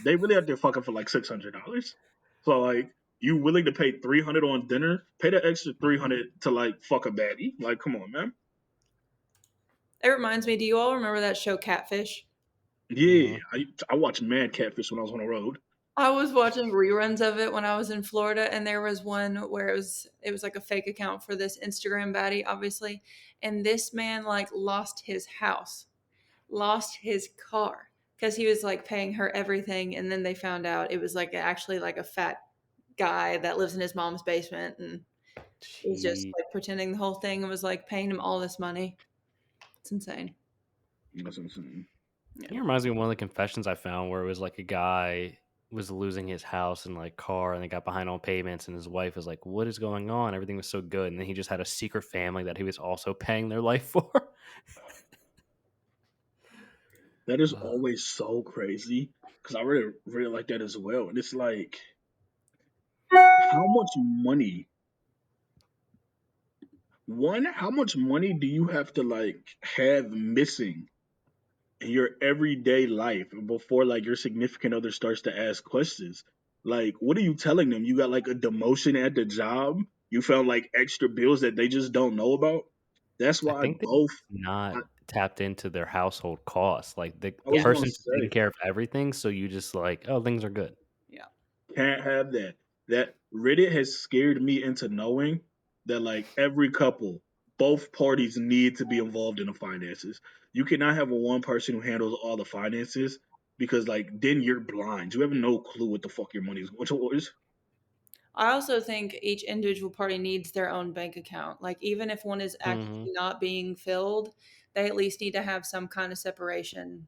they really out there fucking for like $600. So like, you willing to pay 300 on dinner? Pay the extra 300 to like fuck a baddie? Like, come on, man. It reminds me. Do you all remember that show Catfish? Yeah, I watched Mad Catfish when I was on the road. I was watching reruns of it when I was in Florida, and there was one where it was like a fake account for this Instagram baddie, obviously, and this man like lost his house, lost his car because he was like paying her everything, and then they found out it was like actually like a fat guy that lives in his mom's basement, and he was just like pretending the whole thing and was like paying him all this money. It's insane. That's insane. Yeah. It reminds me of one of the confessions I found where it was like a guy was losing his house and like car, and they got behind on payments, and his wife was like, what is going on? Everything was so good. And then he just had a secret family that he was also paying their life for. That is always so crazy because I really, really like that as well. And it's like, how much money? How much money do you have to like have missing in your everyday life before like your significant other starts to ask questions? Like, what are you telling them? You got like a demotion at the job? You found like extra bills that they just don't know about? That's why I think both not tapped into their household costs. Like the person's person's taking care of everything, so you just like, oh, things are good. Yeah. Can't have that. That Reddit has scared me into knowing that like every couple, both parties need to be involved in the finances. You cannot have a one person who handles all the finances because like then you're blind. You have no clue what the fuck your money is going towards. I also think each individual party needs their own bank account. Like, even if one is actually not being filled, they at least need to have some kind of separation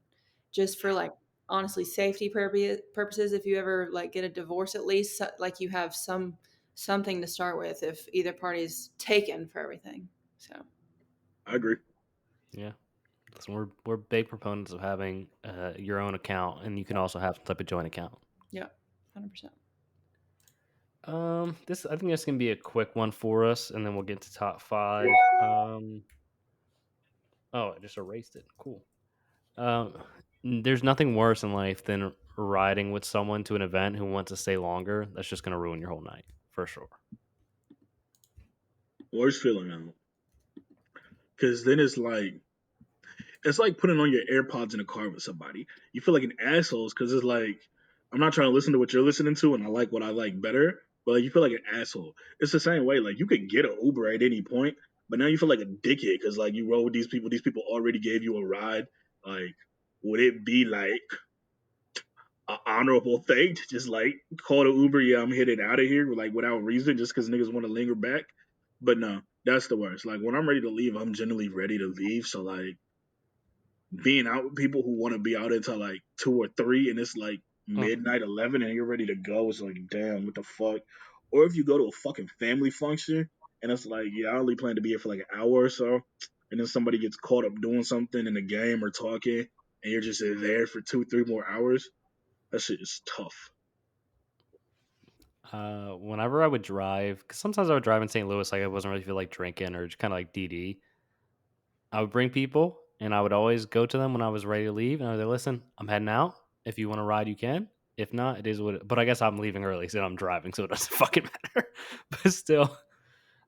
just for, like, honestly, safety purposes. If you ever, like, get a divorce, at least, like, you have something to start with if either party is taken for everything. So, I agree. Yeah. So we're big proponents of having your own account, and you can also have some type of joint account. Yeah, 100%. I think this is gonna be a quick one for us, and then we'll get to top 5. I just erased it. Cool. There's nothing worse in life than riding with someone to an event who wants to stay longer. That's just gonna ruin your whole night for sure. Worst feeling out. Because then it's like putting on your AirPods in a car with somebody. You feel like an asshole because it's like, I'm not trying to listen to what you're listening to, and I like what I like better, but like, you feel like an asshole. It's the same way. Like, you could get an Uber at any point, but now you feel like a dickhead because like you rode with these people. These people already gave you a ride. Like, would it be like an honorable thing to just like call the Uber? Yeah, I'm headed out of here, like without reason, just because niggas want to linger back. But no, that's the worst. Like, when I'm ready to leave, I'm generally ready to leave. So like, being out with people who want to be out until like 2 or 3 and it's like midnight 11 and you're ready to go, it's like, damn, what the fuck? Or if you go to a fucking family function and it's like, yeah, I only plan to be here for like an hour or so, and then somebody gets caught up doing something in the game or talking and you're just there for 2-3 more hours, that shit is tough. Whenever I would drive, because sometimes I would drive in St. Louis, like I wasn't really feel like drinking or just kind of like DD. I would bring people, and I would always go to them when I was ready to leave, and I was like, listen, I'm heading out. If you want to ride, you can. If not, it is what it, but I guess I'm leaving early, so I'm driving, so it doesn't fucking matter. But still,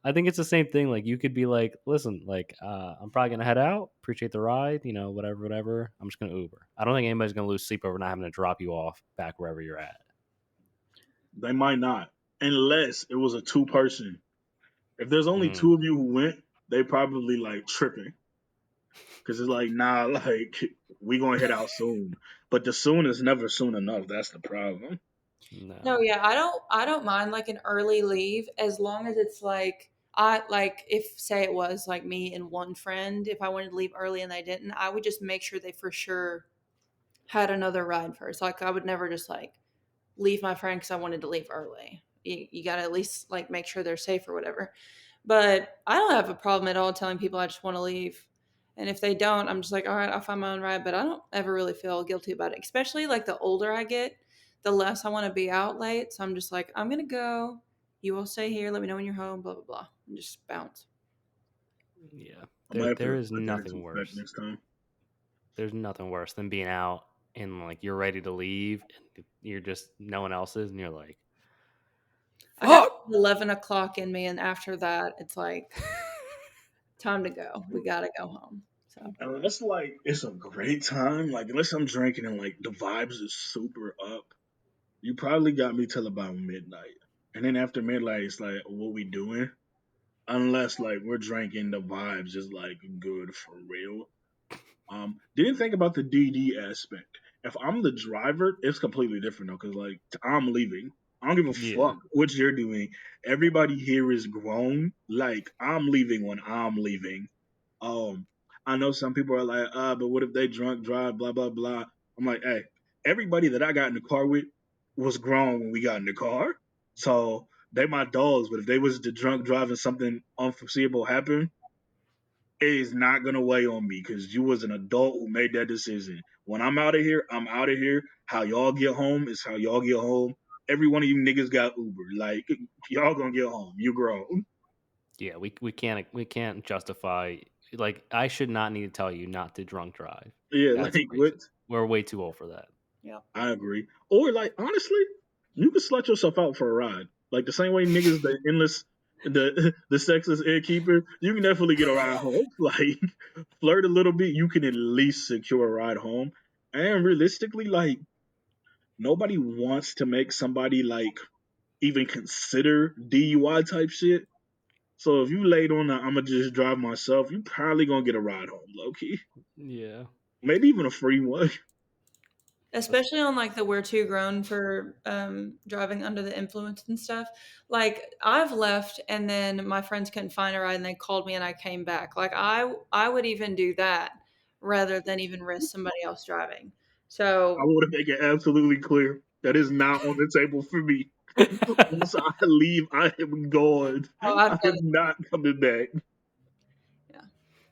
I think it's the same thing. Like, you could be like, listen, like, I'm probably going to head out. Appreciate the ride, whatever. I'm just going to Uber. I don't think anybody's going to lose sleep over not having to drop you off back wherever you're at. They might not, unless it was a 2-person. If there's only 2 of you who went, they probably like tripping. Because it's like, nah, like, we going to head out soon. But the soon is never soon enough. That's the problem. No, yeah, I don't mind like an early leave as long as it's like, if say it was like me and one friend, if I wanted to leave early and they didn't, I would just make sure they for sure had another ride first. Like, I would never just like leave my friend because I wanted to leave early. You got to at least like make sure they're safe or whatever. But I don't have a problem at all telling people I just want to leave. And if they don't, I'm just like, all right, I'll find my own ride. But I don't ever really feel guilty about it, especially like the older I get, the less I want to be out late. So I'm just like, I'm going to go. You will stay here. Let me know when you're home, blah, blah, blah. And just bounce. Yeah. There is nothing worse. Next time. There's nothing worse than being out and like you're ready to leave and you're just, no one else is. And you're like, I got 11 o'clock in me. And after that, it's like, time to go. We got to go home. So unless like it's a great time, like unless I'm drinking and like the vibes is super up, you probably got me till about midnight. And then after midnight, it's like, what we doing? Unless like we're drinking, the vibes is like good for real. Didn't think about the DD aspect. If I'm the driver, it's completely different though, because like I'm leaving. I don't give a fuck what you're doing. Everybody here is grown. Like, I'm leaving when I'm leaving. I know some people are like, but what if they drunk drive, blah, blah, blah. I'm like, hey, everybody that I got in the car with was grown when we got in the car. So they my dogs, but if they was the drunk driving something unforeseeable happen, it is not going to weigh on me because you was an adult who made that decision. When I'm out of here, I'm out of here. How y'all get home is how y'all get home. Every one of you niggas got Uber. Like, y'all gonna get home. You grown. Yeah, we can't justify, like, I should not need to tell you not to drunk drive. Yeah, that's like what? We're way too old for that. Yeah, I agree. Or like, honestly, you can slut yourself out for a ride. Like the same way niggas the endless the sexless airkeeper, you can definitely get a ride home. Like, flirt a little bit, you can at least secure a ride home. And realistically, like, nobody wants to make somebody like even consider DUI type shit. So if you laid on the I'ma just drive myself, you probably gonna get a ride home, low key. Yeah. Maybe even a free one. Especially on like the we're too grown for driving under the influence and stuff. Like, I've left and then my friends couldn't find a ride and they called me and I came back. Like, I would even do that rather than even risk somebody else driving. So I want to make it absolutely clear that is not on the table for me. Once I leave, I am gone. I am not coming back. Yeah,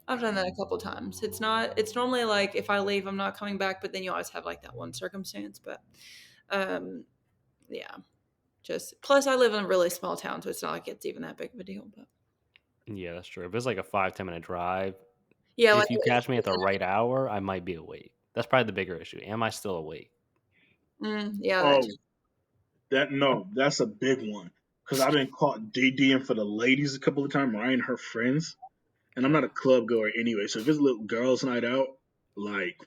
I've done that a couple times. It's normally like if I leave, I'm not coming back, but then you always have like that one circumstance. But yeah, just plus I live in a really small town, so it's not like it's even that big of a deal. But yeah, that's true. If it's like a 5-10 minute drive, yeah, if like you catch me at the right hour, I might be awake. That's probably the bigger issue. Am I still awake? Yeah. That's a big one. Because I've been caught DDing for the ladies a couple of times, Ryan and her friends. And I'm not a club goer anyway. So if it's a little girls' night out, like,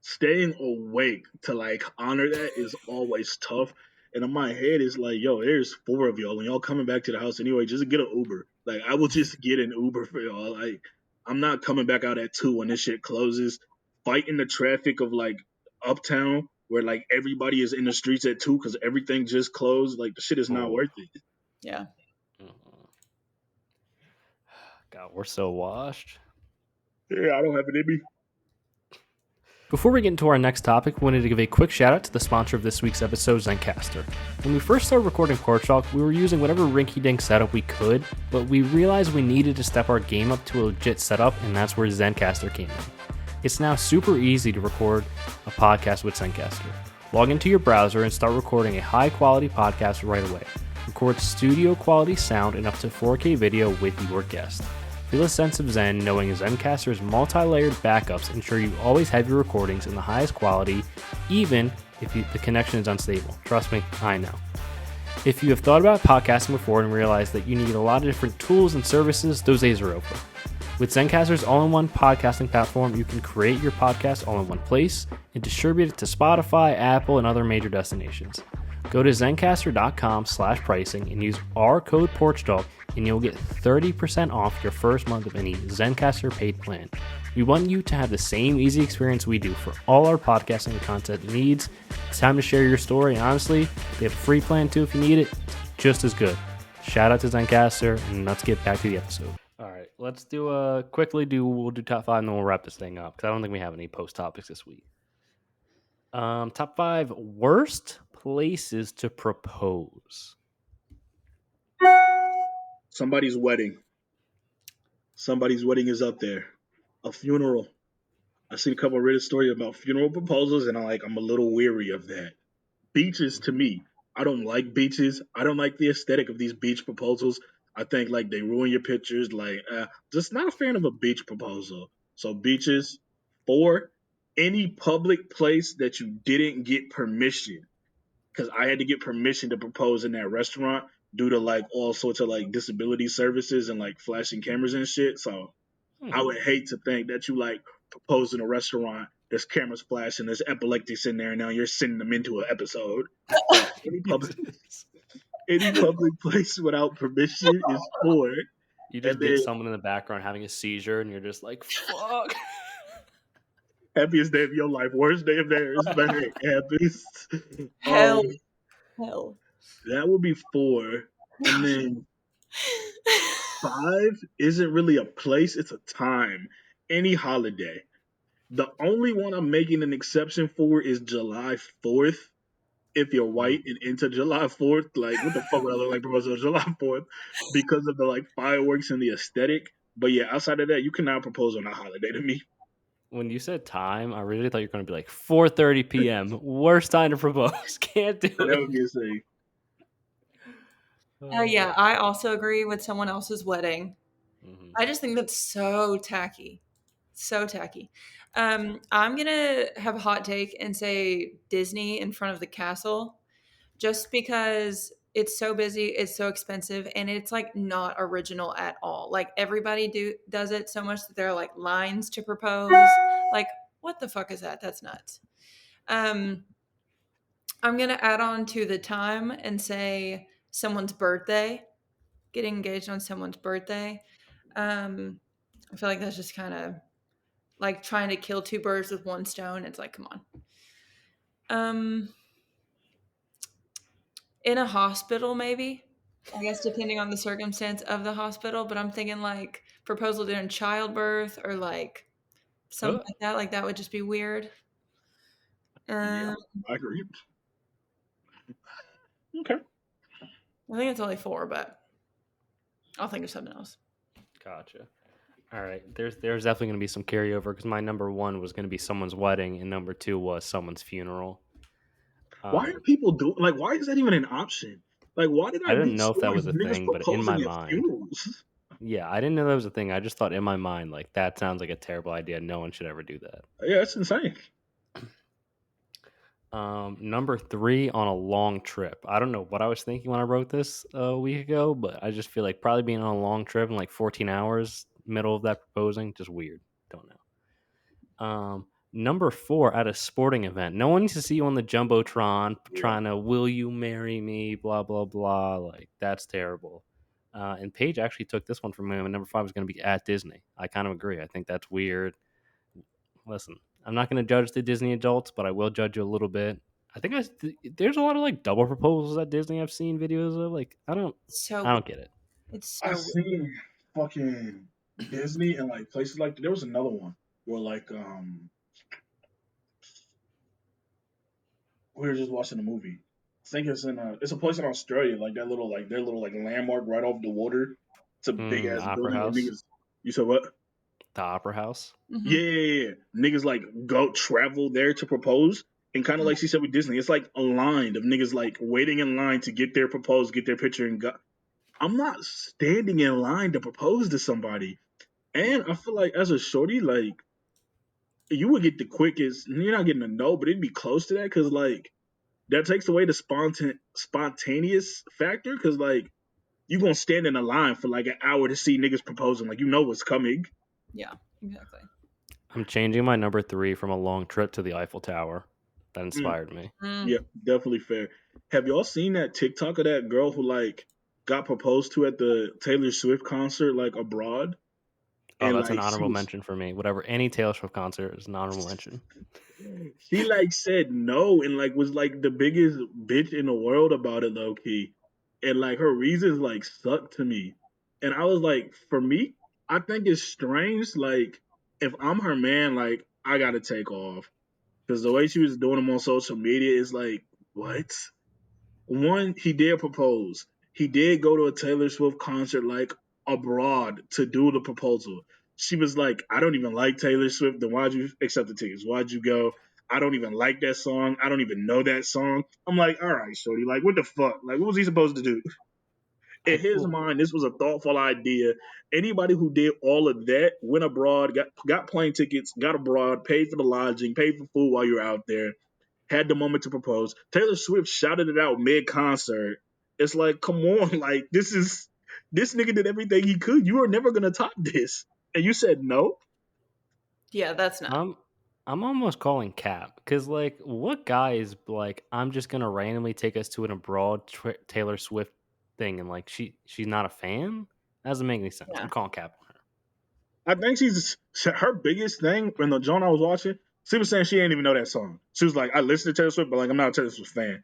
staying awake to, like, honor that is always tough. And in my head, it's like, yo, there's 4 of y'all. And y'all coming back to the house anyway, just get an Uber. Like, I will just get an Uber for y'all. Like, I'm not coming back out at 2 when this shit closes. Fighting the traffic of, like, uptown where, like, everybody is in the streets at 2 because everything just closed. Like, the shit is not worth it. Yeah. God, we're so washed. Yeah, I don't have it in me. Before we get into our next topic, we wanted to give a quick shout out to the sponsor of this week's episode, Zencastr. When we first started recording PorchTlk, we were using whatever rinky-dink setup we could, but we realized we needed to step our game up to a legit setup, and that's where Zencastr came in. It's now super easy to record a podcast with Zencastr. Log into your browser and start recording a high-quality podcast right away. Record studio-quality sound and up to 4K video with your guest. Feel a sense of zen knowing Zencastr's multi-layered backups ensure you always have your recordings in the highest quality, even if the connection is unstable. Trust me, I know. If you have thought about podcasting before and realized that you need a lot of different tools and services, those days are over. With Zencastr's all-in-one podcasting platform, you can create your podcast all in one place and distribute it to Spotify, Apple, and other major destinations. Go to Zencastr.com/pricing and use our code PorchTlk and you'll get 30% off your first month of any Zencastr paid plan. We want you to have the same easy experience we do for all our podcasting and content needs. It's time to share your story, and honestly, they have a free plan too if you need it. It's just as good. Shout out to Zencastr, and let's get back to the episode. All right, let's we'll do top 5 and then we'll wrap this thing up because I don't think we have any post topics this week. Top 5 worst places to propose. Somebody's wedding. Somebody's wedding is up there. A funeral. I've seen a couple of Reddit stories about funeral proposals, and I'm a little weary of that. Beaches, to me, I don't like beaches. I don't like the aesthetic of these beach proposals. I think they ruin your pictures. Just not a fan of a beach proposal. So beaches. 4, any public place that you didn't get permission. Because I had to get permission to propose in that restaurant due to all sorts of disability services and flashing cameras and shit. So I would hate to think that you propose in a restaurant, there's cameras flashing, there's epileptics in there, and now you're sending them into an episode. Any public place without permission is 4. You just get someone in the background having a seizure, and you're just like, fuck. Happiest day of your life, worst day of theirs, but hey, happens. Hell. That would be 4. And then 5 isn't really a place, it's a time. Any holiday. The only one I'm making an exception for is July 4th. If you're white and into July 4th, what the fuck would I look like proposing on July 4th? Because of the fireworks and the aesthetic. But yeah, outside of that, you cannot propose on a holiday to me. When you said time, I really thought you were going to be 4:30 p.m. Worst time to propose. Can't do it. That would be insane. Yeah, I also agree with someone else's wedding. Mm-hmm. I just think that's so tacky. So tacky. I'm going to have a hot take and say Disney in front of the castle just because it's so busy, it's so expensive, and it's not original at all. Everybody does it so much that there are lines to propose. What the fuck is that? That's nuts. I'm going to add on to the time and say someone's birthday, getting engaged on someone's birthday. I feel like that's just kind of trying to kill 2 birds with 1 stone. It's come on. In a hospital, maybe. I guess depending on the circumstance of the hospital, but I'm thinking proposal during childbirth or something like that. That would just be weird. Yeah, I agree. Okay. I think it's only 4, but I'll think of something else. Gotcha. All right. There's definitely going to be some carryover because my number 1 was going to be someone's wedding and number 2 was someone's funeral. Why are people doing why is that even an option? Why did I didn't know if that was a thing, but in my mind. Funerals? Yeah, I didn't know that was a thing. I just thought in my mind, that sounds like a terrible idea. No one should ever do that. Yeah, that's insane. Number 3 on a long trip. I don't know what I was thinking when I wrote this a week ago, but I just feel probably being on a long trip in 14 hours, middle of that proposing, just weird. Don't know. Number 4 at a sporting event. No one needs to see you on the Jumbotron trying to, will you marry me, blah, blah, blah. That's terrible. And Paige actually took this one from me. Number 5 was going to be at Disney. I kind of agree. I think that's weird. Listen, I'm not going to judge the Disney adults, but I will judge you a little bit. I think there's a lot of double proposals at Disney I've seen videos of. I don't get it. It's so I've seen fucking Disney and places there was another one where we were just watching a movie. I think it's it's a place in Australia, their little landmark right off the water. It's a big ass building. Niggas, you said what? The Opera House. Mm-hmm. Yeah. Niggas go travel there to propose, and kind of like she said with Disney, it's a line of niggas waiting in line to get their propose, get their picture, and go. I'm not standing in line to propose to somebody. And I feel like as a shorty, like you would get the quickest. You're not getting a no, but it'd be close to that because like that takes away the spontaneous factor because like you gonna stand in a line for like an hour to see niggas proposing, like you know what's coming. Yeah, exactly. I'm changing my number 3 from a long trip to the Eiffel Tower. That inspired me. Yeah, definitely fair. Have y'all seen that TikTok of that girl who like got proposed to at the Taylor Swift concert like abroad? Oh, And that's an like honorable mention for me. Whatever, any Taylor Swift concert is an honorable mention. She like said no and like was like the biggest bitch in the world about it, low key. And like her reasons like sucked to me. And I was like, for me, I think it's strange. Like, if I'm her man, like I gotta take off. Because the way she was doing them on social media is like, what? One, he did propose. He did go to a Taylor Swift concert like abroad to do the proposal. She was like, I don't even like Taylor Swift. Then why'd you accept the tickets? Why'd you go? I don't even like that song. I don't even know that song. I'm like, all right, shorty, like what the fuck? Like what was he supposed to do? In his mind, this was a thoughtful idea. Anybody who did all of that went abroad, got plane tickets, got abroad, paid for the lodging, paid for food while you're out there, had the moment to propose. Taylor Swift shouted it out mid concert. It's like, come on, like this nigga did everything he could. You are never gonna top this, and you said no. Yeah, that's not. I'm almost calling cap because like, what guy is like, I'm just gonna randomly take us to an abroad Taylor Swift thing and like she's not a fan? That doesn't make any sense. Yeah. I'm calling cap on her. I think her biggest thing in the joint I was watching. She was saying she didn't even know that song. She was like, I listened to Taylor Swift, but like I'm not a Taylor Swift fan.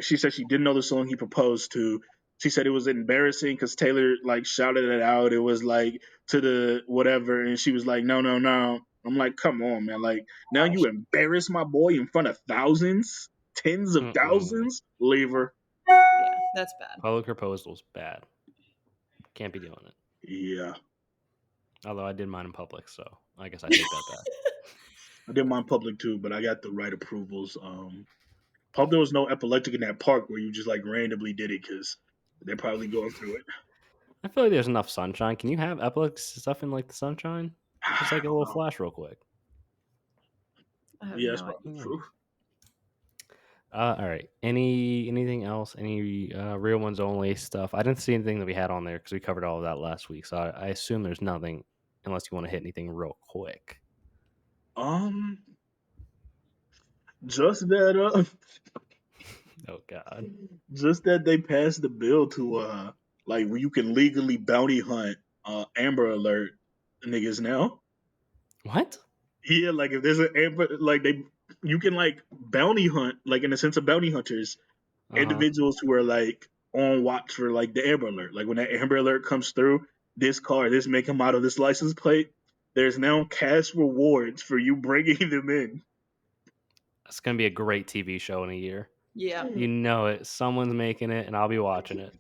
She said she didn't know the song he proposed to. She said it was embarrassing because Taylor like shouted it out. It was like to the whatever, and she was like, no, no, no. I'm like, come on, man. Like now you embarrass my boy in front of thousands, tens of thousands. Leave her. Yeah, that's bad. Public proposal's bad. Can't be doing it. Yeah. Although I did mine in public, so I guess I take that back. I did mine public too, but I got the right approvals. Hope there was no epileptic in that park where you just like randomly did it because they're probably going through it. I feel like there's enough sunshine. Can you have epileptic stuff in like the sunshine? Just like a little flash real quick. Yeah, that's probably true. All right. Anything else? Any real ones only stuff? I didn't see anything that we had on there because we covered all of that last week. So I assume there's nothing unless you want to hit anything real quick. Just that oh god. Just that they passed the bill to like where you can legally bounty hunt Amber Alert niggas now. What? Yeah, like if there's an Amber like you can like bounty hunt, like in the sense of bounty hunters, individuals who are like on watch for like the Amber Alert. Like when that Amber Alert comes through, this car, this make and model, this license plate, there's now cash rewards for you bringing them in. It's gonna be a great TV show in a year. Yeah. You know it. Someone's making it and I'll be watching it.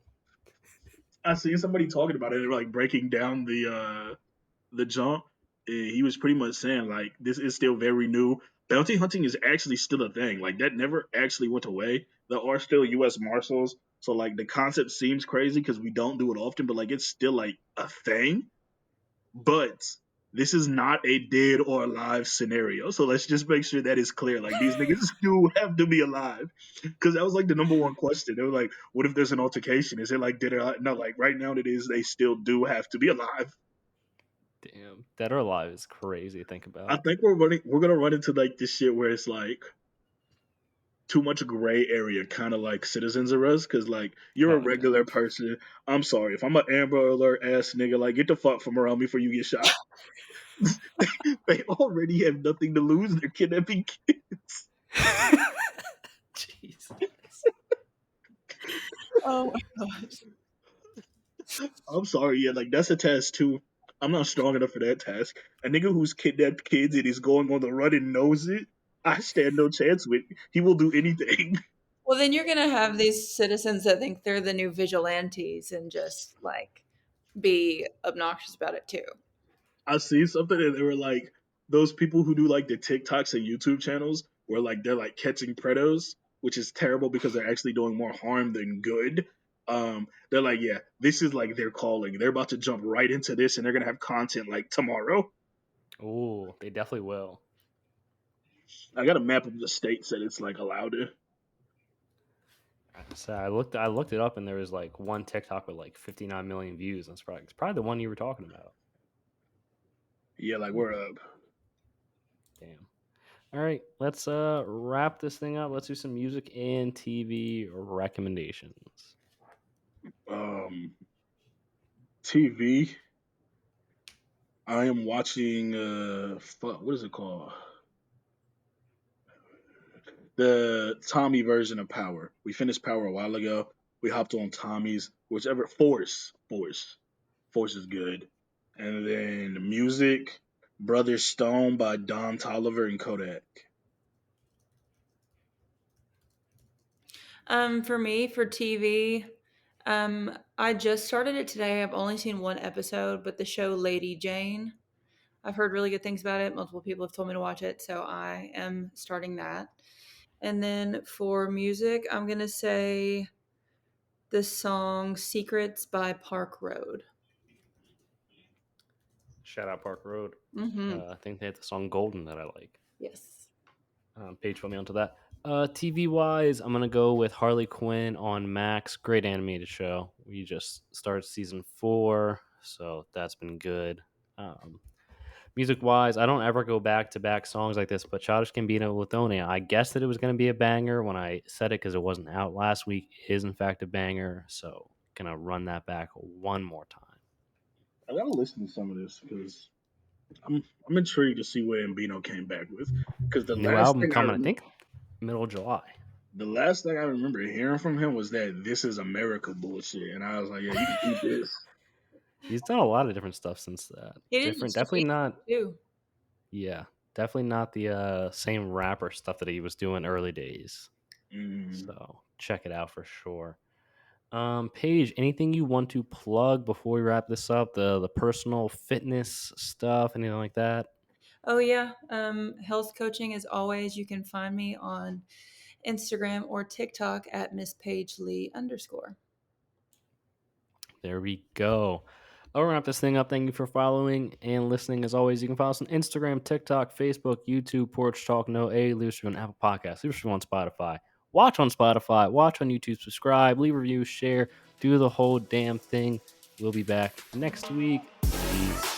I see somebody talking about it, like breaking down the jump. He was pretty much saying like this is still very new. Bounty hunting is actually still a thing. Like that never actually went away. There are still U.S. Marshals, so like the concept seems crazy because we don't do it often, but like it's still like a thing. But this is not a dead or alive scenario. So let's just make sure that is clear. Like these niggas do have to be alive. Because that was like the number one question. They were like, what if there's an altercation? Is it like dead or alive? No, like right now it is, they still do have to be alive. Damn. Dead or alive is crazy to think about. I think we're gonna run into like this shit where it's like too much gray area, kind of like Citizens Arrest, because like you're a regular person. I'm sorry, if I'm an Amber Alert ass nigga, like get the fuck from around me before you get shot. They already have nothing to lose. They're kidnapping kids. Jesus. Oh my gosh. I'm sorry, yeah, like that's a task too. I'm not strong enough for that task. A nigga who's kidnapped kids and is going on the run and knows it, I stand no chance with. He will do anything. Well, then you're gonna have these citizens that think they're the new vigilantes and just like be obnoxious about it too. I see something and they were like those people who do like the TikToks and YouTube channels where like they're like catching predators, which is terrible because they're actually doing more harm than good. They're like, yeah, this is like their calling. They're about to jump right into this, and they're gonna have content like tomorrow. Oh, they definitely will. I got a map of the states that it's like allowed to. So I looked it up, and there was like one TikTok with like 59 million views. It's probably the one you were talking about. Yeah, like we're up. Damn. All right, let's wrap this thing up. Let's do some music and TV recommendations. TV. I am watching. What is it called? The Tommy version of Power. We finished Power a while ago. We hopped on Tommy's, whichever. Force is good. And then music, Brother Stone by Don Toliver and Kodak. For me, for TV, I just started it today. I've only seen one episode, but the show Lady Jane. I've heard really good things about it. Multiple people have told me to watch it, so I am starting that. And then for music, I'm going to say the song Secrets by Park Road. Shout out Park Road. Mm-hmm. I think they had the song Golden that I like. Yes. Paige put me onto that. TV wise, I'm going to go with Harley Quinn on Max. Great animated show. We just started season 4, so that's been good. Music wise, I don't ever go back to back songs like this, but Childish Gambino Lithonia, I guessed that it was going to be a banger when I said it because it wasn't out last week. It is in fact a banger, so gonna run that back one more time. I gotta listen to some of this because I'm intrigued to see what Gambino came back with. Because the new last album thing coming, I think, middle of July. The last thing I remember hearing from him was that "This Is America" bullshit, and I was like, "Yeah, you can keep this." He's done a lot of different stuff since that. Definitely not. Too. Yeah, definitely not the same rapper stuff that he was doing early days. So check it out for sure. Paige, anything you want to plug before we wrap this up? The personal fitness stuff, anything like that? Oh yeah, health coaching as always. You can find me on Instagram or TikTok at Miss Paige Lee _. There we go. I'll wrap this thing up. Thank you for following and listening. As always, you can follow us on Instagram, TikTok, Facebook, YouTube, PorchTlk, No A, leave us on Apple Podcasts, leave us on Spotify. Watch on Spotify, watch on YouTube, subscribe, leave reviews, share, do the whole damn thing. We'll be back next week. Peace.